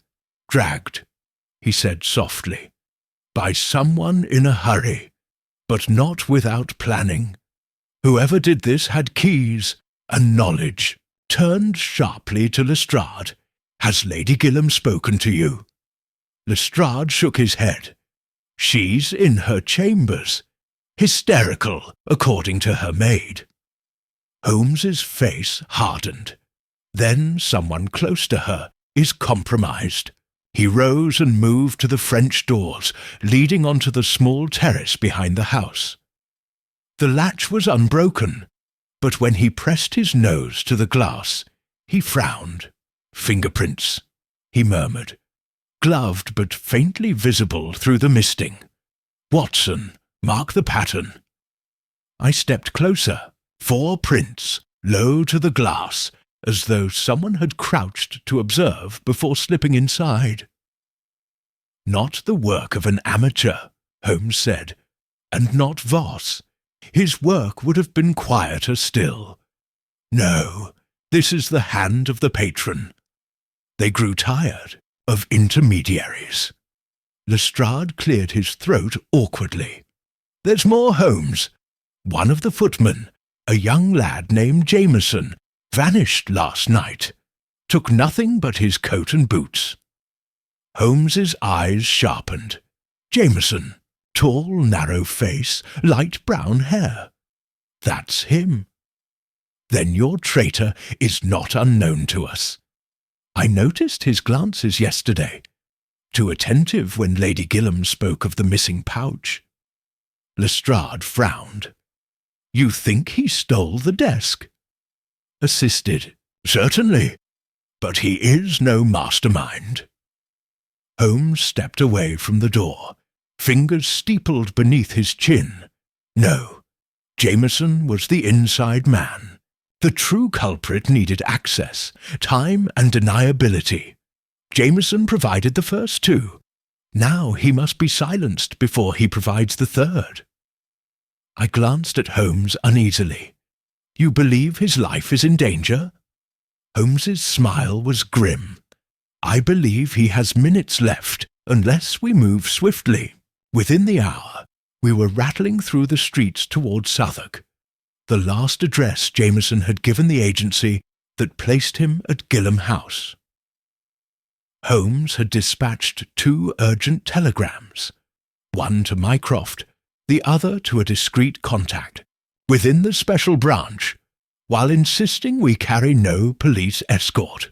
Dragged, he said softly. by someone in a hurry, but not without planning. Whoever did this had keys and knowledge. Turned sharply to Lestrade. "Has Lady Gillam spoken to you?" Lestrade shook his head. "She's in her chambers. Hysterical, according to her maid." Holmes's face hardened. Then someone close to her is compromised. He rose and moved to the French doors, leading onto the small terrace behind the house. The latch was unbroken, but when he pressed his nose to the glass, he frowned. "Fingerprints," he murmured, gloved but faintly visible through the misting. "Watson, mark the pattern." I stepped closer. 4 prints, low to the glass, as though someone had crouched to observe before slipping inside. "Not the work of an amateur," Holmes said, "and not Voss. His work would have been quieter still. No, this is the hand of the patron." They grew tired of intermediaries. Lestrade cleared his throat awkwardly. "There's more, Holmes. One of the footmen, a young lad named Jameson, vanished last night. Took nothing but his coat and boots." Holmes's eyes sharpened. "Jameson. Tall, narrow face, light brown hair. That's him. Then your traitor is not unknown to us. I noticed his glances yesterday, too attentive when Lady Gillam spoke of the missing pouch." Lestrade frowned. "You think he stole the desk?" "Assisted, certainly, but he is no mastermind." Holmes stepped away from the door, fingers steepled beneath his chin. No, Jameson was the inside man. The true culprit needed access, time and deniability. Jameson provided the first 2. Now he must be silenced before he provides the third. I glanced at Holmes uneasily. "You believe his life is in danger?" Holmes's smile was grim. "I believe he has minutes left, unless we move swiftly." Within the hour, we were rattling through the streets towards Southwark, the last address Jameson had given the agency that placed him at Gillam House. Holmes had dispatched 2 urgent telegrams, one to Mycroft, the other to a discreet contact, within the special branch, while insisting we carry no police escort.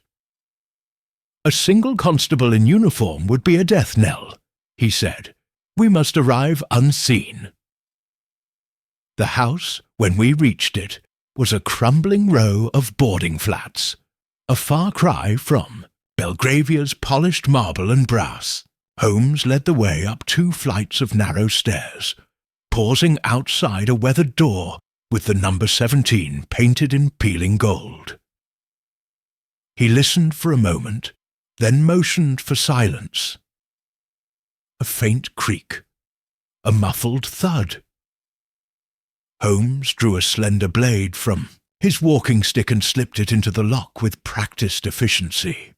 "A single constable in uniform would be a death knell," he said. "We must arrive unseen." The house, when we reached it, was a crumbling row of boarding flats, a far cry from Belgravia's polished marble and brass. Holmes led the way up 2 flights of narrow stairs, pausing outside a weathered door with the number 17 painted in peeling gold. He listened for a moment, then motioned for silence. A faint creak, a muffled thud. Holmes drew a slender blade from his walking stick and slipped it into the lock with practised efficiency.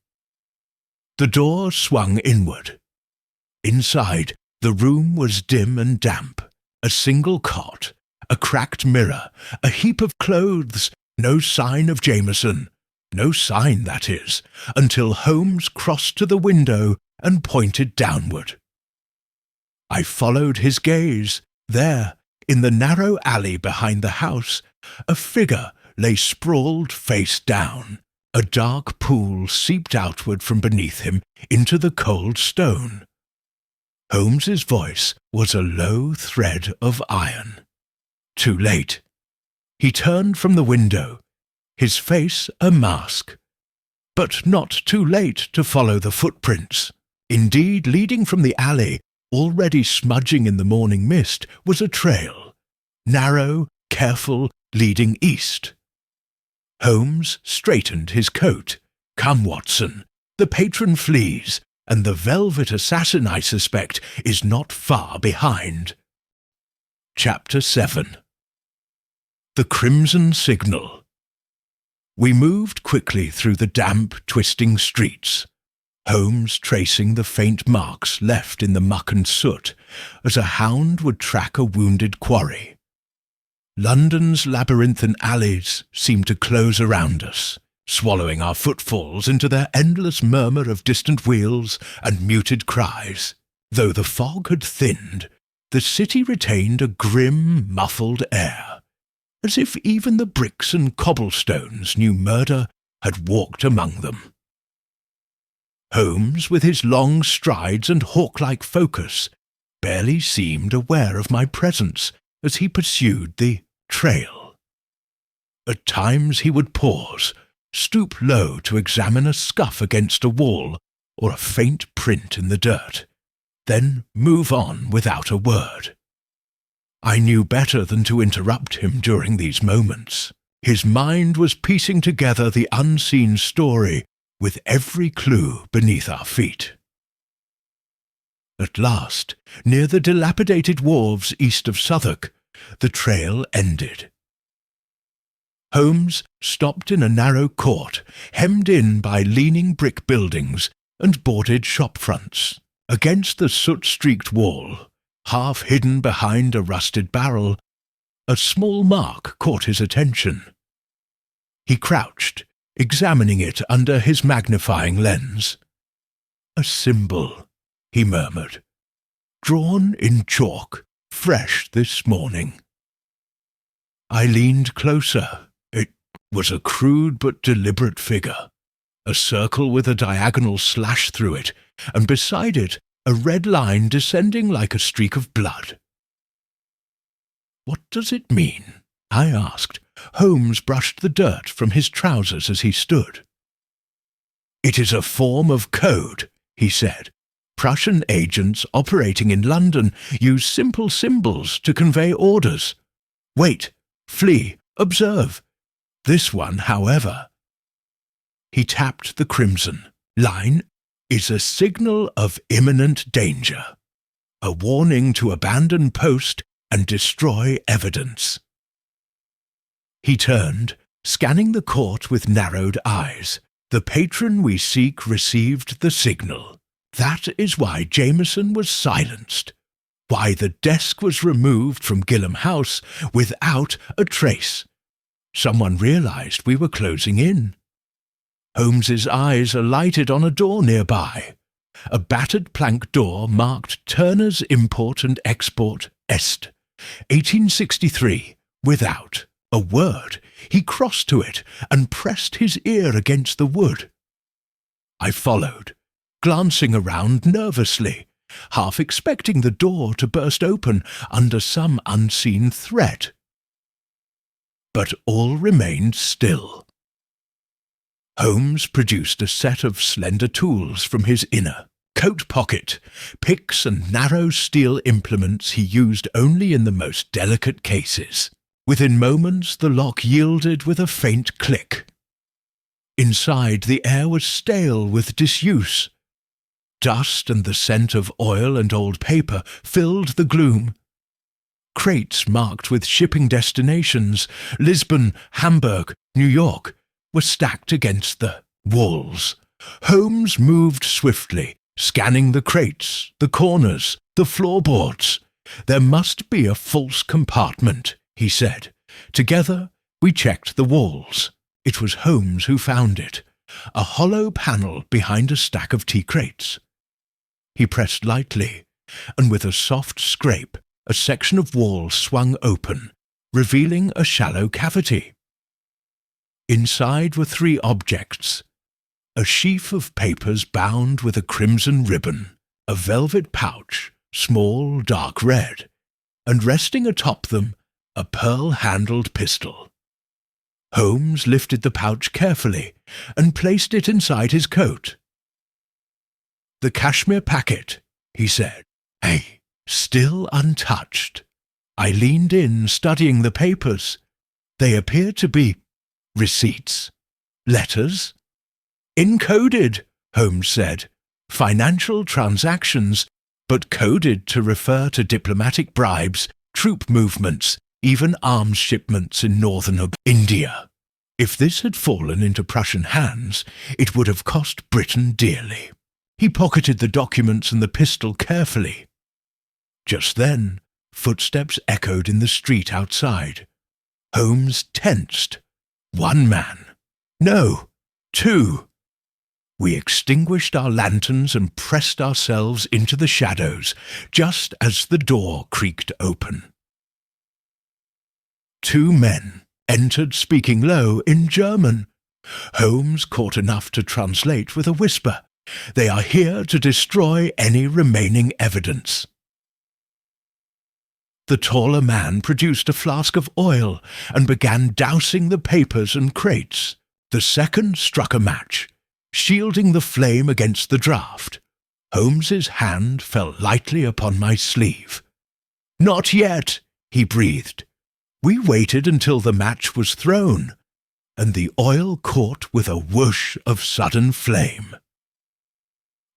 The door swung inward. Inside, the room was dim and damp. A single cot, a cracked mirror, a heap of clothes, no sign of Jameson. No sign, that is, until Holmes crossed to the window and pointed downward. I followed his gaze. There, in the narrow alley behind the house, a figure lay sprawled face down. A dark pool seeped outward from beneath him into the cold stone. Holmes's voice was a low thread of iron. Too late. He turned from the window, his face a mask. But not too late to follow the footprints. Indeed, leading from the alley, already smudging in the morning mist, was a trail, narrow, careful, leading east. Holmes straightened his coat. "Come, Watson, the patron flees, and the velvet assassin, I suspect, is not far behind." Chapter 7. The Crimson Signal. We moved quickly through the damp, twisting streets. Holmes tracing the faint marks left in the muck and soot, as a hound would track a wounded quarry. London's labyrinthine alleys seemed to close around us, swallowing our footfalls into their endless murmur of distant wheels and muted cries. Though the fog had thinned, the city retained a grim, muffled air, as if even the bricks and cobblestones knew murder had walked among them. Holmes, with his long strides and hawk-like focus, barely seemed aware of my presence as he pursued the trail. At times he would pause, stoop low to examine a scuff against a wall or a faint print in the dirt, then move on without a word. I knew better than to interrupt him during these moments. His mind was piecing together the unseen story with every clue beneath our feet. At last, near the dilapidated wharves east of Southwark, the trail ended. Holmes stopped in a narrow court, hemmed in by leaning brick buildings and boarded shop fronts. Against the soot-streaked wall, half hidden behind a rusted barrel, a small mark caught his attention. He crouched, examining it under his magnifying lens. "A symbol," he murmured, "drawn in chalk, fresh this morning." I leaned closer. It was a crude but deliberate figure, a circle with a diagonal slash through it, and beside it a red line descending like a streak of blood. "What does it mean?" I asked. Holmes brushed the dirt from his trousers as he stood. "It is a form of code," he said. "Prussian agents operating in London use simple symbols to convey orders. Wait, flee, observe. This one, however—" He tapped the crimson line. "Is a signal of imminent danger, a warning to abandon post and destroy evidence." He turned, scanning the court with narrowed eyes. "The patron we seek received the signal. That is why Jameson was silenced, why the desk was removed from Gilham House without a trace. Someone realized we were closing in." Holmes's eyes alighted on a door nearby, a battered plank door marked Turner's Import and Export, Est, 1863, without a word. He crossed to it and pressed his ear against the wood. I followed, glancing around nervously, half expecting the door to burst open under some unseen threat. But all remained still. Holmes produced a set of slender tools from his inner coat pocket, picks and narrow steel implements he used only in the most delicate cases. Within moments the lock yielded with a faint click. Inside the air was stale with disuse. Dust and the scent of oil and old paper filled the gloom. Crates marked with shipping destinations, Lisbon, Hamburg, New York, were stacked against the walls. Holmes moved swiftly, scanning the crates, the corners, the floorboards. "There must be a false compartment," he said. Together we checked the walls. It was Holmes who found it, a hollow panel behind a stack of tea crates. He pressed lightly, and with a soft scrape, a section of wall swung open, revealing a shallow cavity. Inside were three objects: a sheaf of papers bound with a crimson ribbon, a velvet pouch, small, dark red, and resting atop them, a pearl-handled pistol. Holmes lifted the pouch carefully and placed it inside his coat. "The cashmere packet," he said. "Hey, still untouched." I leaned in, studying the papers. They appeared to be receipts, letters. "Encoded," Holmes said. "Financial transactions, but coded to refer to diplomatic bribes, troop movements, even arms shipments in northern India. If this had fallen into Prussian hands, it would have cost Britain dearly." He pocketed the documents and the pistol carefully. Just then, footsteps echoed in the street outside. Holmes tensed. 1 man. No, 2. We extinguished our lanterns and pressed ourselves into the shadows, just as the door creaked open. 2 men entered, speaking low in German. Holmes caught enough to translate with a whisper. They are here to destroy any remaining evidence. The taller man produced a flask of oil and began dousing the papers and crates. The second struck a match, shielding the flame against the draught. Holmes's hand fell lightly upon my sleeve. "Not yet," he breathed. We waited until the match was thrown, and the oil caught with a whoosh of sudden flame.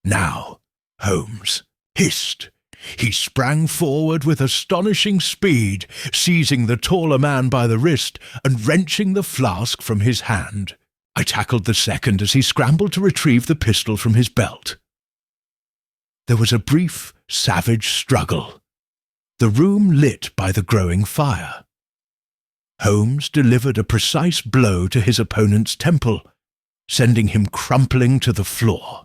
"Now," Holmes hissed. He sprang forward with astonishing speed, seizing the taller man by the wrist and wrenching the flask from his hand. I tackled the second as he scrambled to retrieve the pistol from his belt. There was a brief, savage struggle, the room lit by the growing fire. Holmes delivered a precise blow to his opponent's temple, sending him crumpling to the floor.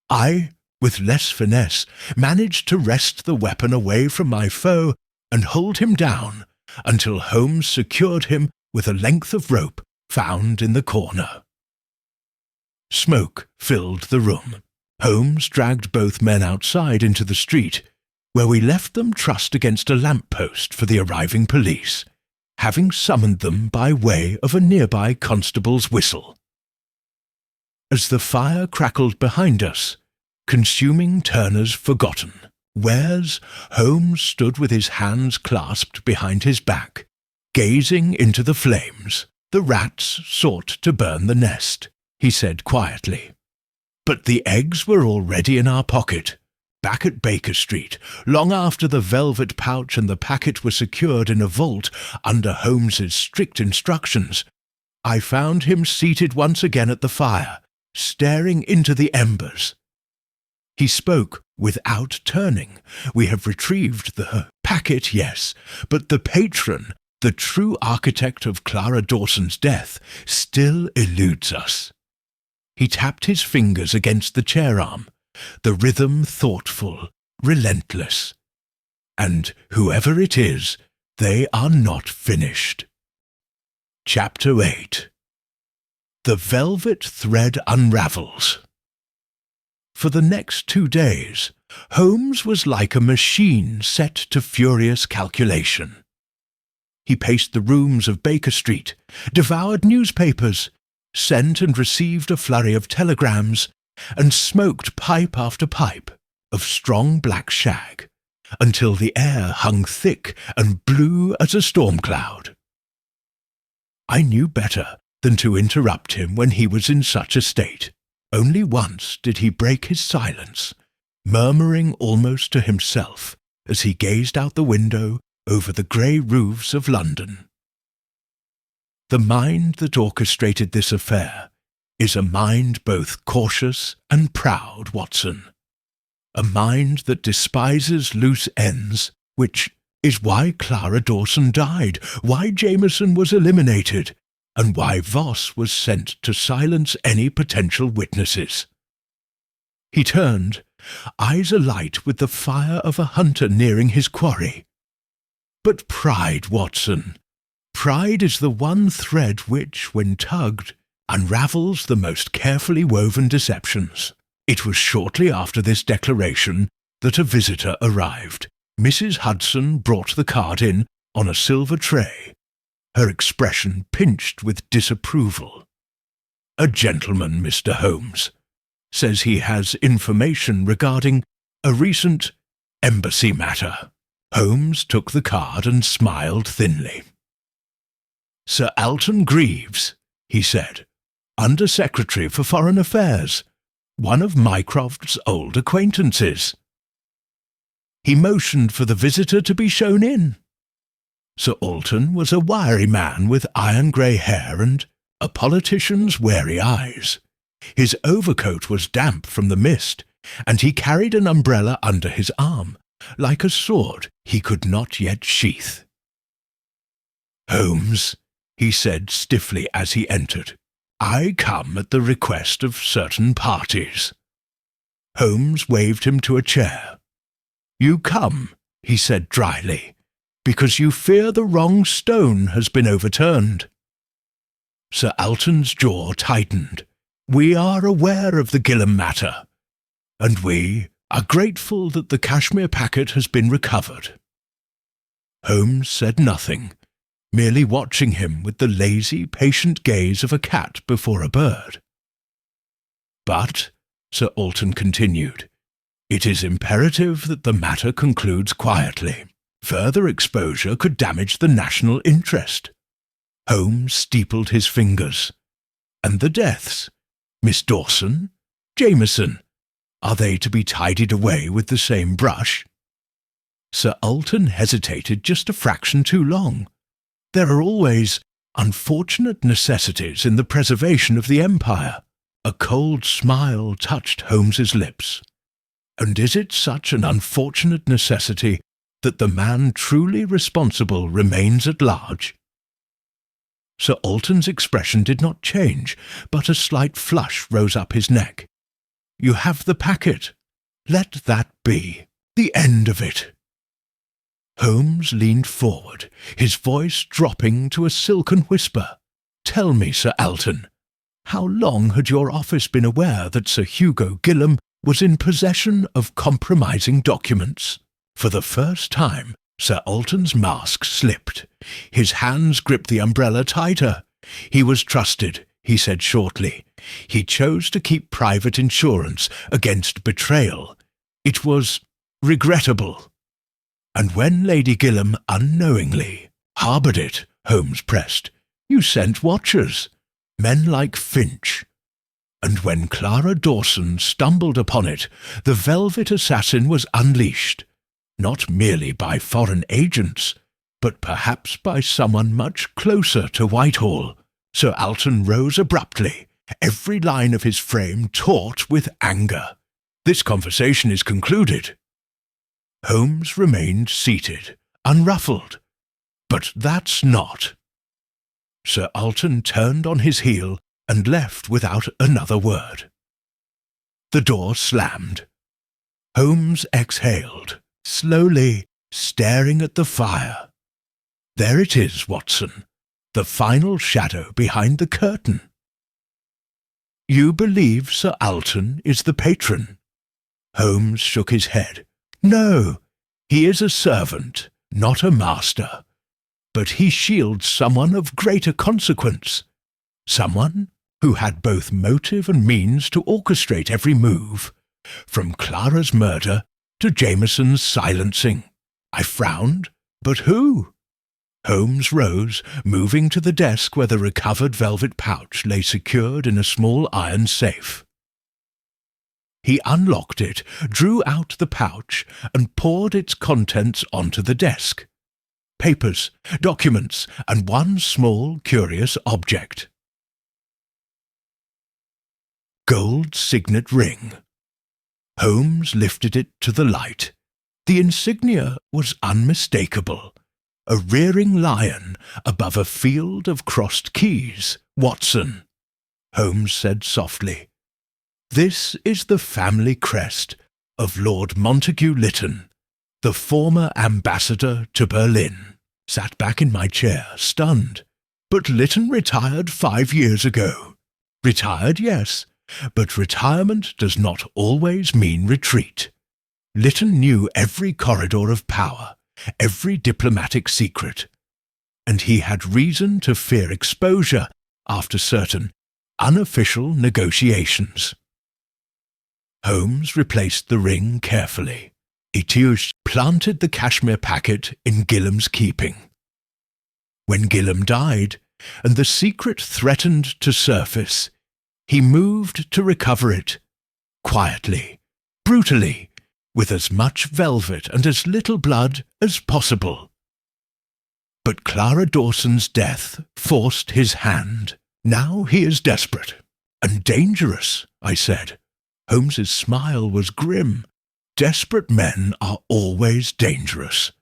I, with less finesse, managed to wrest the weapon away from my foe and hold him down until Holmes secured him with a length of rope found in the corner. Smoke filled the room. Holmes dragged both men outside into the street, where we left them trussed against a lamp-post for the arriving police, having summoned them by way of a nearby constable's whistle. As the fire crackled behind us, consuming Turner's forgotten, whereas Holmes stood with his hands clasped behind his back, gazing into the flames. "The rats sought to burn the nest," he said quietly. "But the eggs were already in our pocket, back at Baker Street, long after the velvet pouch and the packet were secured in a vault under Holmes's strict instructions. I found him seated once again at the fire, staring into the embers. He spoke without turning. "We have retrieved the packet, yes, but the patron, the true architect of Clara Dawson's death, still eludes us." He tapped his fingers against the chair arm, the rhythm thoughtful, relentless. "And whoever it is, they are not finished." Chapter 8. The velvet thread unravels. For the next 2 days, Holmes was like a machine set to furious calculation. He paced the rooms of Baker Street, devoured newspapers, sent and received a flurry of telegrams, and smoked pipe after pipe of strong black shag, until the air hung thick and blue as a storm cloud. I knew better than to interrupt him when he was in such a state. Only once did he break his silence, murmuring almost to himself as he gazed out the window over the grey roofs of London. "The mind that orchestrated this affair is a mind both cautious and proud, Watson. A mind that despises loose ends, which is why Clara Dawson died, why Jameson was eliminated, and why Voss was sent to silence any potential witnesses." He turned, eyes alight with the fire of a hunter nearing his quarry. "But pride, Watson, pride is the one thread which, when tugged, unravels the most carefully woven deceptions." It was shortly after this declaration that a visitor arrived. Mrs. Hudson brought the card in on a silver tray, her expression pinched with disapproval. "A gentleman, Mr. Holmes, says he has information regarding a recent embassy matter." Holmes took the card and smiled thinly. "Sir Alton Greaves," he said, "Under Secretary for Foreign Affairs, one of Mycroft's old acquaintances." He motioned for the visitor to be shown in. Sir Alton was a wiry man with iron-grey hair and a politician's wary eyes. His overcoat was damp from the mist, and he carried an umbrella under his arm, like a sword he could not yet sheath. "Holmes," he said stiffly as he entered, "I come at the request of certain parties." Holmes waved him to a chair. "You come," he said dryly, "because you fear the wrong stone has been overturned." Sir Alton's jaw tightened. "We are aware of the Gillam matter, and we are grateful that the Kashmir packet has been recovered." Holmes said nothing, merely watching him with the lazy, patient gaze of a cat before a bird. "But," Sir Alton continued, "it is imperative that the matter concludes quietly. Further exposure could damage the national interest." Holmes steepled his fingers. "And the deaths? Miss Dawson? Jameson? Are they to be tidied away with the same brush?" Sir Alton hesitated just a fraction too long. "There are always unfortunate necessities in the preservation of the empire." A cold smile touched Holmes's lips. "And is it such an unfortunate necessity that the man truly responsible remains at large?" Sir Alton's expression did not change, but a slight flush rose up his neck. "You have the packet. Let that be the end of it." Holmes leaned forward, his voice dropping to a silken whisper. "Tell me, Sir Alton, how long had your office been aware that Sir Hugo Gillam was in possession of compromising documents?" For the first time, Sir Alton's mask slipped. His hands gripped the umbrella tighter. "He was trusted," he said shortly. "He chose to keep private insurance against betrayal. It was regrettable." "And when Lady Gillam unknowingly harboured it," Holmes pressed, "you sent watchers, men like Finch. And when Clara Dawson stumbled upon it, the velvet assassin was unleashed, not merely by foreign agents, but perhaps by someone much closer to Whitehall." Sir Alton rose abruptly, every line of his frame taut with anger. "This conversation is concluded." Holmes remained seated, unruffled. "But that's not." Sir Alton turned on his heel and left without another word. The door slammed. Holmes exhaled, slowly, staring at the fire. "There it is, Watson, the final shadow behind the curtain." "You believe Sir Alton is the patron?" Holmes shook his head. "No, he is a servant, not a master. But he shields someone of greater consequence, someone who had both motive and means to orchestrate every move, from Clara's murder to Jameson's silencing." I frowned. "But who?" Holmes rose, moving to the desk where the recovered velvet pouch lay secured in a small iron safe. He unlocked it, drew out the pouch, and poured its contents onto the desk. Papers, documents, and one small, curious object. Gold signet ring. Holmes lifted it to the light. The insignia was unmistakable. A rearing lion above a field of crossed keys. "Watson," Holmes said softly, "this is the family crest of Lord Montague Lytton, the former ambassador to Berlin." Sat back in my chair, stunned. "But Lytton retired 5 years ago." "Retired, yes, but retirement does not always mean retreat. Lytton knew every corridor of power, every diplomatic secret, and he had reason to fear exposure after certain unofficial negotiations." Holmes replaced the ring carefully. Etiouche planted the Kashmir packet in Gillam's keeping. When Gillam died, and the secret threatened to surface, he moved to recover it, quietly, brutally, with as much velvet and as little blood as possible. But Clara Dawson's death forced his hand. Now he is desperate. "And dangerous," I said. Holmes's smile was grim. "Desperate men are always dangerous.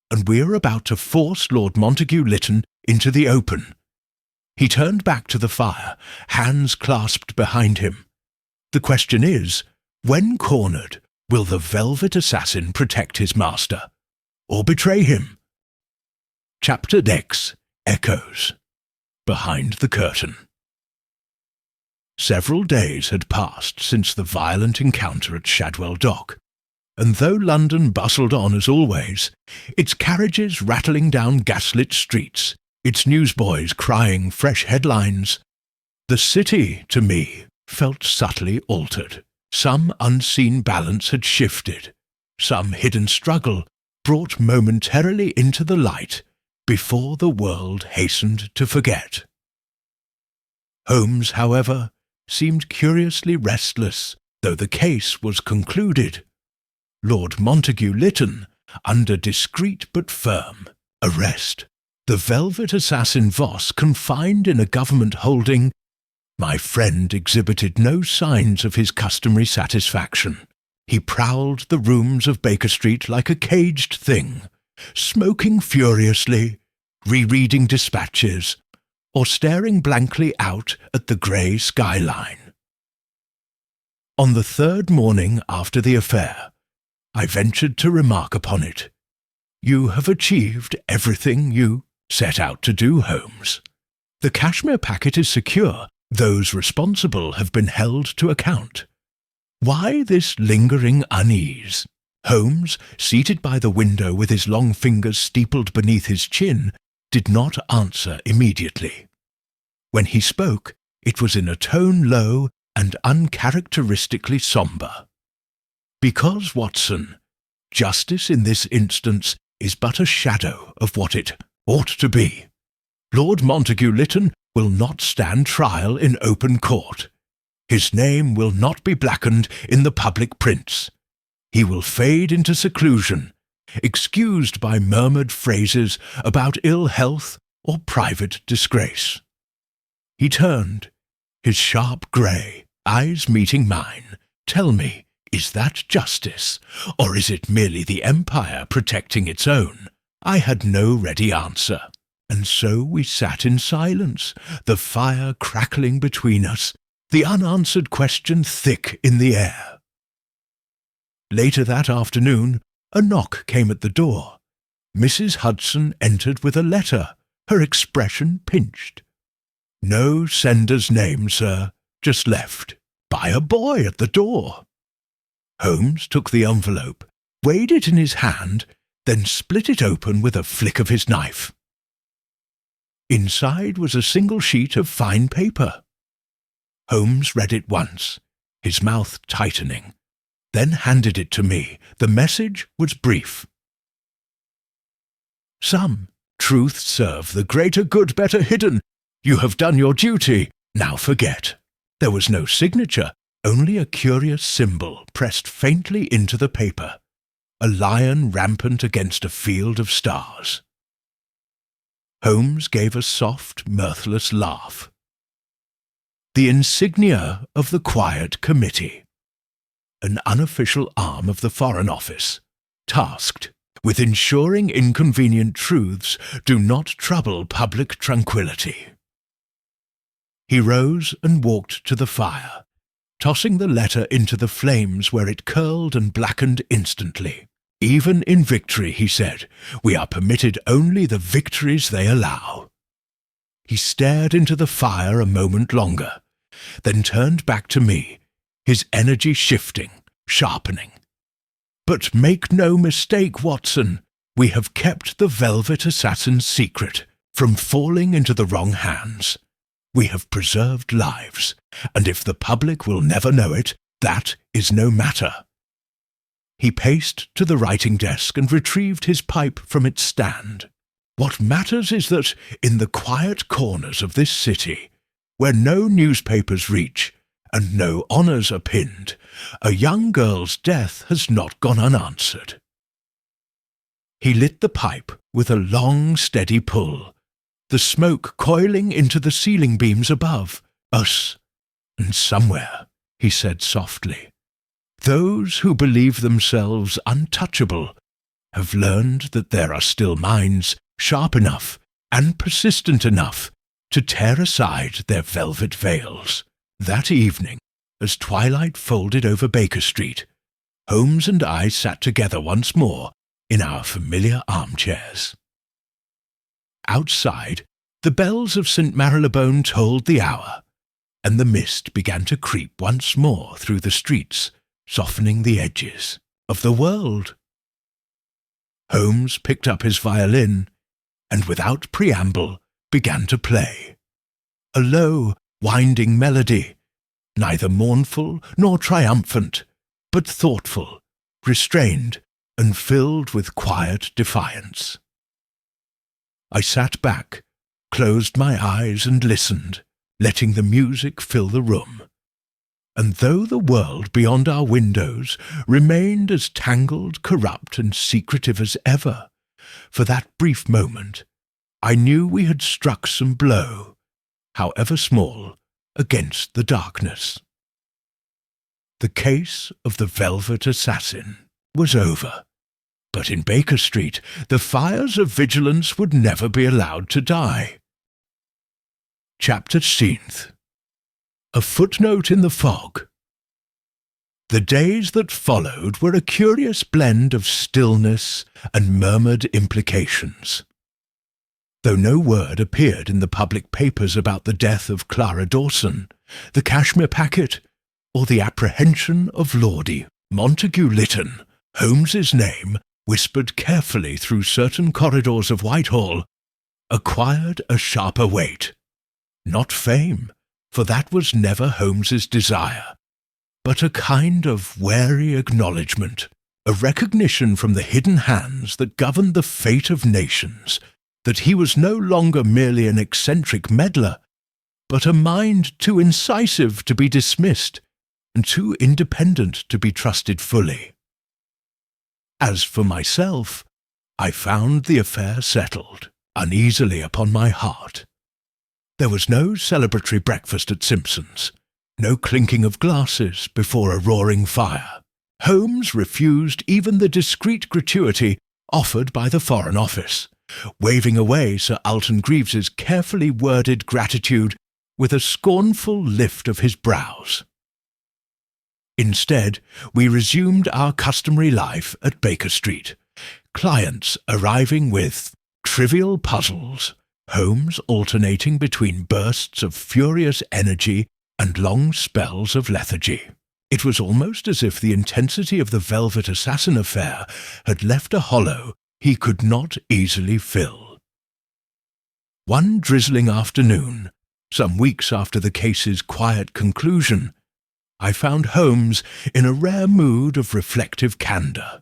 And we're about to force Lord Montague Lytton into the open." He turned back to the fire, hands clasped behind him. "The question is, when cornered, will the velvet assassin protect his master, or betray him?" Chapter X Echoes. Behind the Curtain. Several days had passed since the violent encounter at Shadwell Dock, and though London bustled on as always, its carriages rattling down gaslit streets, its newsboys crying fresh headlines, the city, to me, felt subtly altered. Some unseen balance had shifted, some hidden struggle brought momentarily into the light before the world hastened to forget. Holmes, however, seemed curiously restless, though the case was concluded. Lord Montague Lytton, under discreet but firm arrest. The velvet assassin Voss confined in a government holding. My friend exhibited no signs of his customary satisfaction. He prowled the rooms of Baker Street like a caged thing, smoking furiously, rereading dispatches, or staring blankly out at the grey skyline. On the third morning after the affair, I ventured to remark upon it. "You have achieved everything you set out to do, Holmes. The Kashmir packet is secure. Those responsible have been held to account. Why this lingering unease?" Holmes, seated by the window with his long fingers steepled beneath his chin, did not answer immediately. When he spoke, it was in a tone low and uncharacteristically sombre. "Because, Watson, justice in this instance is but a shadow of what it ought to be. Lord Montague Lytton will not stand trial in open court. His name will not be blackened in the public prints. He will fade into seclusion, excused by murmured phrases about ill health or private disgrace." He turned, his sharp grey eyes meeting mine. "Tell me, is that justice, or is it merely the Empire protecting its own?" I had no ready answer, and so we sat in silence, the fire crackling between us, the unanswered question thick in the air. Later that afternoon, a knock came at the door. Mrs. Hudson entered with a letter, her expression pinched. "No sender's name, sir, just left, by a boy at the door." Holmes took the envelope, weighed it in his hand, then split it open with a flick of his knife. Inside was a single sheet of fine paper. Holmes read it once, his mouth tightening, then handed it to me. The message was brief. "Some truth serve the greater good better hidden. You have done your duty, now forget." There was no signature, only a curious symbol pressed faintly into the paper, a lion rampant against a field of stars. Holmes gave a soft, mirthless laugh. "The insignia of the Quiet Committee, an unofficial arm of the Foreign Office, tasked with ensuring inconvenient truths do not trouble public tranquillity." He rose and walked to the fire, tossing the letter into the flames where it curled and blackened instantly. "Even in victory," he said, "we are permitted only the victories they allow." He stared into the fire a moment longer, then turned back to me, his energy shifting, sharpening. "But make no mistake, Watson, we have kept the velvet assassin's secret from falling into the wrong hands. We have preserved lives, and if the public will never know it, that is no matter." He paced to the writing desk and retrieved his pipe from its stand. "What matters is that, in the quiet corners of this city, where no newspapers reach and no honours are pinned, a young girl's death has not gone unanswered." He lit the pipe with a long, steady pull, the smoke coiling into the ceiling beams above us. And somewhere, he said softly, those who believe themselves untouchable have learned that there are still minds sharp enough and persistent enough to tear aside their velvet veils. That evening, as twilight folded over Baker Street, Holmes and I sat together once more in our familiar armchairs. Outside, the bells of St. Marylebone tolled the hour, and the mist began to creep once more through the streets, softening the edges of the world. Holmes picked up his violin, and without preamble began to play. A low, winding melody, neither mournful nor triumphant, but thoughtful, restrained, and filled with quiet defiance. I sat back, closed my eyes and listened, letting the music fill the room. And though the world beyond our windows remained as tangled, corrupt, and secretive as ever, for that brief moment I knew we had struck some blow, however small, against the darkness. The case of the Velvet Assassin was over, but in Baker Street the fires of vigilance would never be allowed to die. Chapter 10th. A footnote in the fog. The days that followed were a curious blend of stillness and murmured implications. Though no word appeared in the public papers about the death of Clara Dawson, the Kashmir packet, or the apprehension of Lordy Montague Lytton, Holmes's name, whispered carefully through certain corridors of Whitehall, acquired a sharper weight. Not fame, for that was never Holmes's desire, but a kind of wary acknowledgment, a recognition from the hidden hands that governed the fate of nations, that he was no longer merely an eccentric meddler, but a mind too incisive to be dismissed, and too independent to be trusted fully. As for myself, I found the affair settled, uneasily upon my heart. There was no celebratory breakfast at Simpson's, no clinking of glasses before a roaring fire. Holmes refused even the discreet gratuity offered by the Foreign Office, waving away Sir Alton Greaves's carefully worded gratitude with a scornful lift of his brows. Instead, we resumed our customary life at Baker Street, clients arriving with trivial puzzles, Holmes alternating between bursts of furious energy and long spells of lethargy. It was almost as if the intensity of the Velvet Assassin affair had left a hollow he could not easily fill. One drizzling afternoon, some weeks after the case's quiet conclusion, I found Holmes in a rare mood of reflective candour.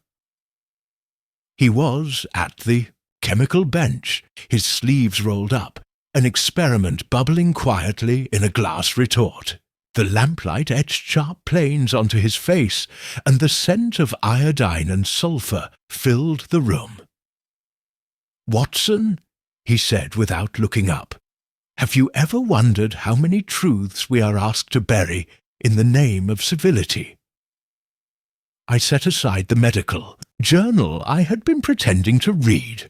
He was at the chemical bench, his sleeves rolled up, an experiment bubbling quietly in a glass retort. The lamplight etched sharp planes onto his face, and the scent of iodine and sulphur filled the room. "Watson," he said without looking up, "have you ever wondered how many truths we are asked to bury in the name of civility?" I set aside the medical journal I had been pretending to read.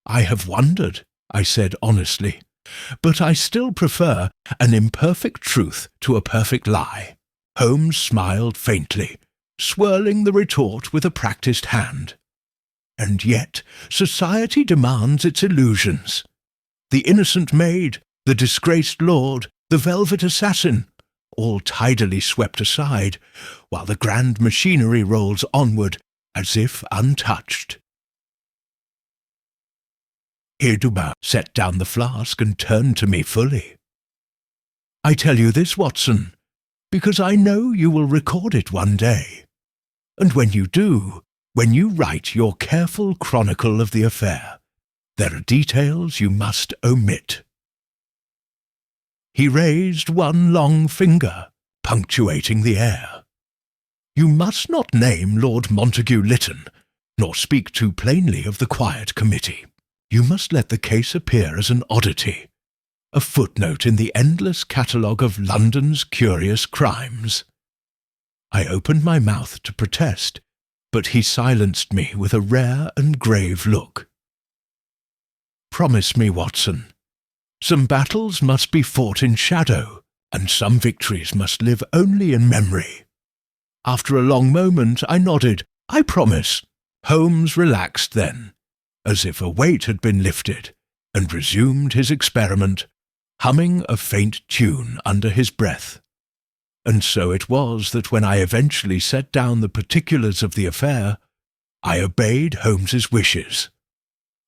"I have wondered," I said honestly, "but I still prefer an imperfect truth to a perfect lie." Holmes smiled faintly, swirling the retort with a practised hand. "And yet society demands its illusions. The innocent maid, the disgraced lord, the velvet assassin, all tidily swept aside, while the grand machinery rolls onward as if untouched." Here Dubin set down the flask and turned to me fully. "I tell you this, Watson, because I know you will record it one day. And when you do, when you write your careful chronicle of the affair, there are details you must omit." He raised one long finger, punctuating the air. "You must not name Lord Montague Lytton, nor speak too plainly of the Quiet Committee. You must let the case appear as an oddity, a footnote in the endless catalogue of London's curious crimes. I opened my mouth to protest, but he silenced me with a rare and grave look. "Promise me, Watson. Some battles must be fought in shadow, and some victories must live only in memory." After a long moment, I nodded. "I promise." Holmes relaxed then, as if a weight had been lifted, and resumed his experiment, humming a faint tune under his breath. And so it was that when I eventually set down the particulars of the affair, I obeyed Holmes's wishes.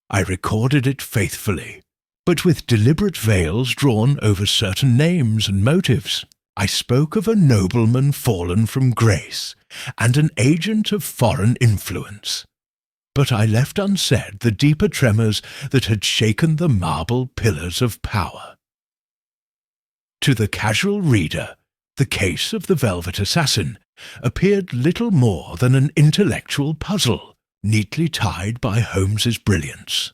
I recorded it faithfully, but with deliberate veils drawn over certain names and motives. I spoke of a nobleman fallen from grace, and an agent of foreign influence. But I left unsaid the deeper tremors that had shaken the marble pillars of power. To the casual reader, the case of the Velvet Assassin appeared little more than an intellectual puzzle, neatly tied by Holmes's brilliance.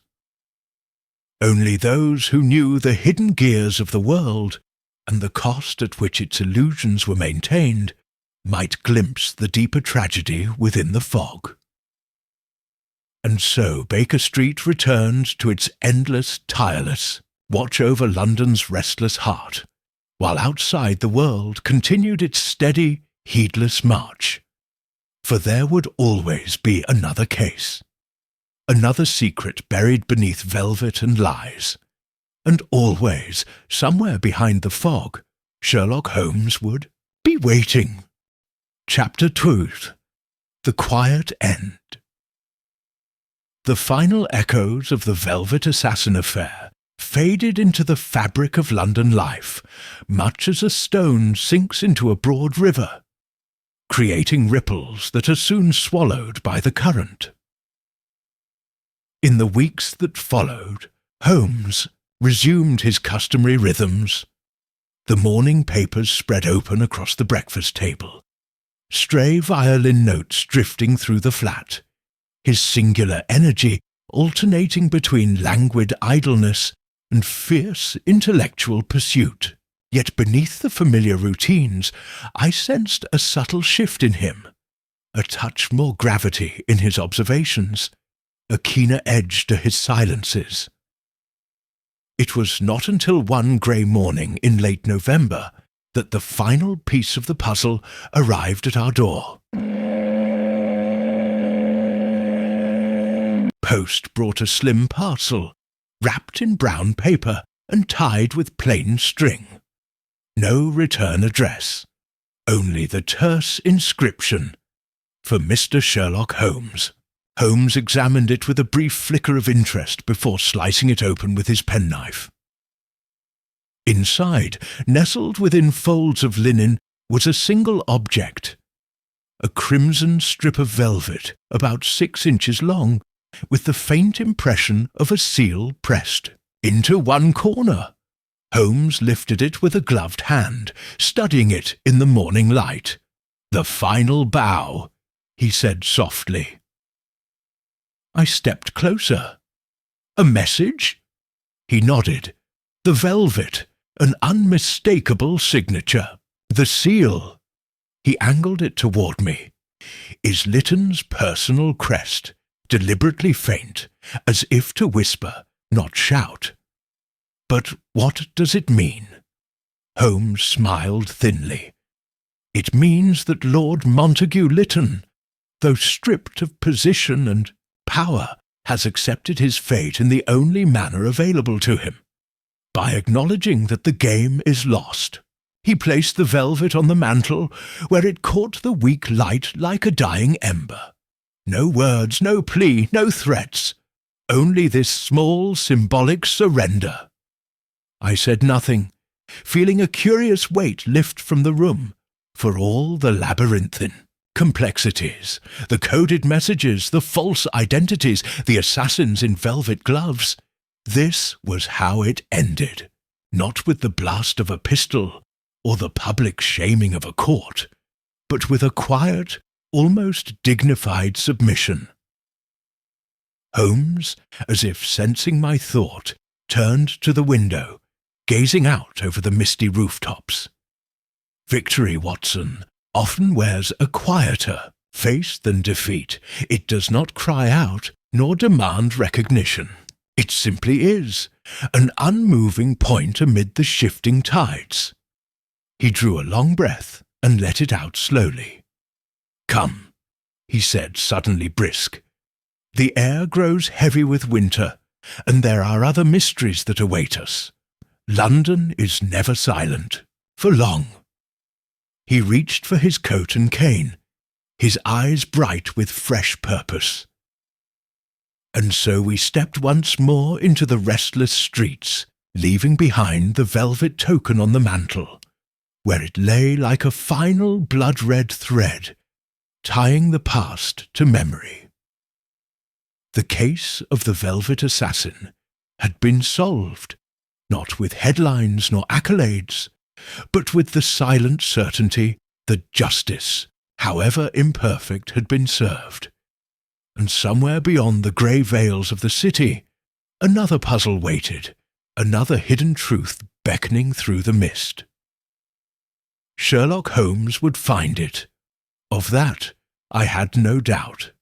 Only those who knew the hidden gears of the world, and the cost at which its illusions were maintained, might glimpse the deeper tragedy within the fog. And so Baker Street returned to its endless, tireless watch over London's restless heart, while outside the world continued its steady, heedless march. For there would always be another case, another secret buried beneath velvet and lies, and always, somewhere behind the fog, Sherlock Holmes would be waiting. Chapter 2. The Quiet End. The final echoes of the Velvet Assassin affair faded into the fabric of London life, much as a stone sinks into a broad river, creating ripples that are soon swallowed by the current. In the weeks that followed, Holmes resumed his customary rhythms. The morning papers spread open across the breakfast table, stray violin notes drifting through the flat, his singular energy alternating between languid idleness and fierce intellectual pursuit. Yet beneath the familiar routines, I sensed a subtle shift in him, a touch more gravity in his observations, a keener edge to his silences. It was not until one grey morning in late November that the final piece of the puzzle arrived at our door. Post brought a slim parcel, wrapped in brown paper and tied with plain string. No return address, only the terse inscription, "For Mr. Sherlock Holmes." Holmes examined it with a brief flicker of interest before slicing it open with his penknife. Inside, nestled within folds of linen, was a single object, a crimson strip of velvet about 6 inches long, with the faint impression of a seal pressed into one corner. Holmes lifted it with a gloved hand, studying it in the morning light. "The final bow," he said softly. I stepped closer. "A message?" He nodded. "The velvet, an unmistakable signature. The seal," he angled it toward me, "is Lytton's personal crest, deliberately faint, as if to whisper, not shout. But what does it mean?" Holmes smiled thinly. "It means that Lord Montague Lytton, though stripped of position and power, has accepted his fate in the only manner available to him, by acknowledging that the game is lost. He placed the velvet on the mantel, where it caught the weak light like a dying ember. No words, no plea, no threats, only this small symbolic surrender." I said nothing, feeling a curious weight lift from the room, for all the labyrinthine complexities, the coded messages, the false identities, the assassins in velvet gloves. This was how it ended, not with the blast of a pistol or the public shaming of a court, but with a quiet, almost dignified submission. Holmes, as if sensing my thought, turned to the window gazing out over the misty rooftops. Victory, Watson, often wears a quieter face than defeat. It does not cry out nor demand recognition. It simply is, an unmoving point amid the shifting tides. He drew a long breath and let it out slowly. "Come," he said, suddenly brisk. "The air grows heavy with winter, and there are other mysteries that await us. London is never silent, for long." He reached for his coat and cane, his eyes bright with fresh purpose. And so we stepped once more into the restless streets, leaving behind the velvet token on the mantel, where it lay like a final blood-red thread, tying the past to memory. The case of the Velvet Assassin had been solved, not with headlines nor accolades, but with the silent certainty that justice, however imperfect, had been served. And somewhere beyond the grey veils of the city, another puzzle waited, another hidden truth beckoning through the mist. Sherlock Holmes would find it. Of that I had no doubt.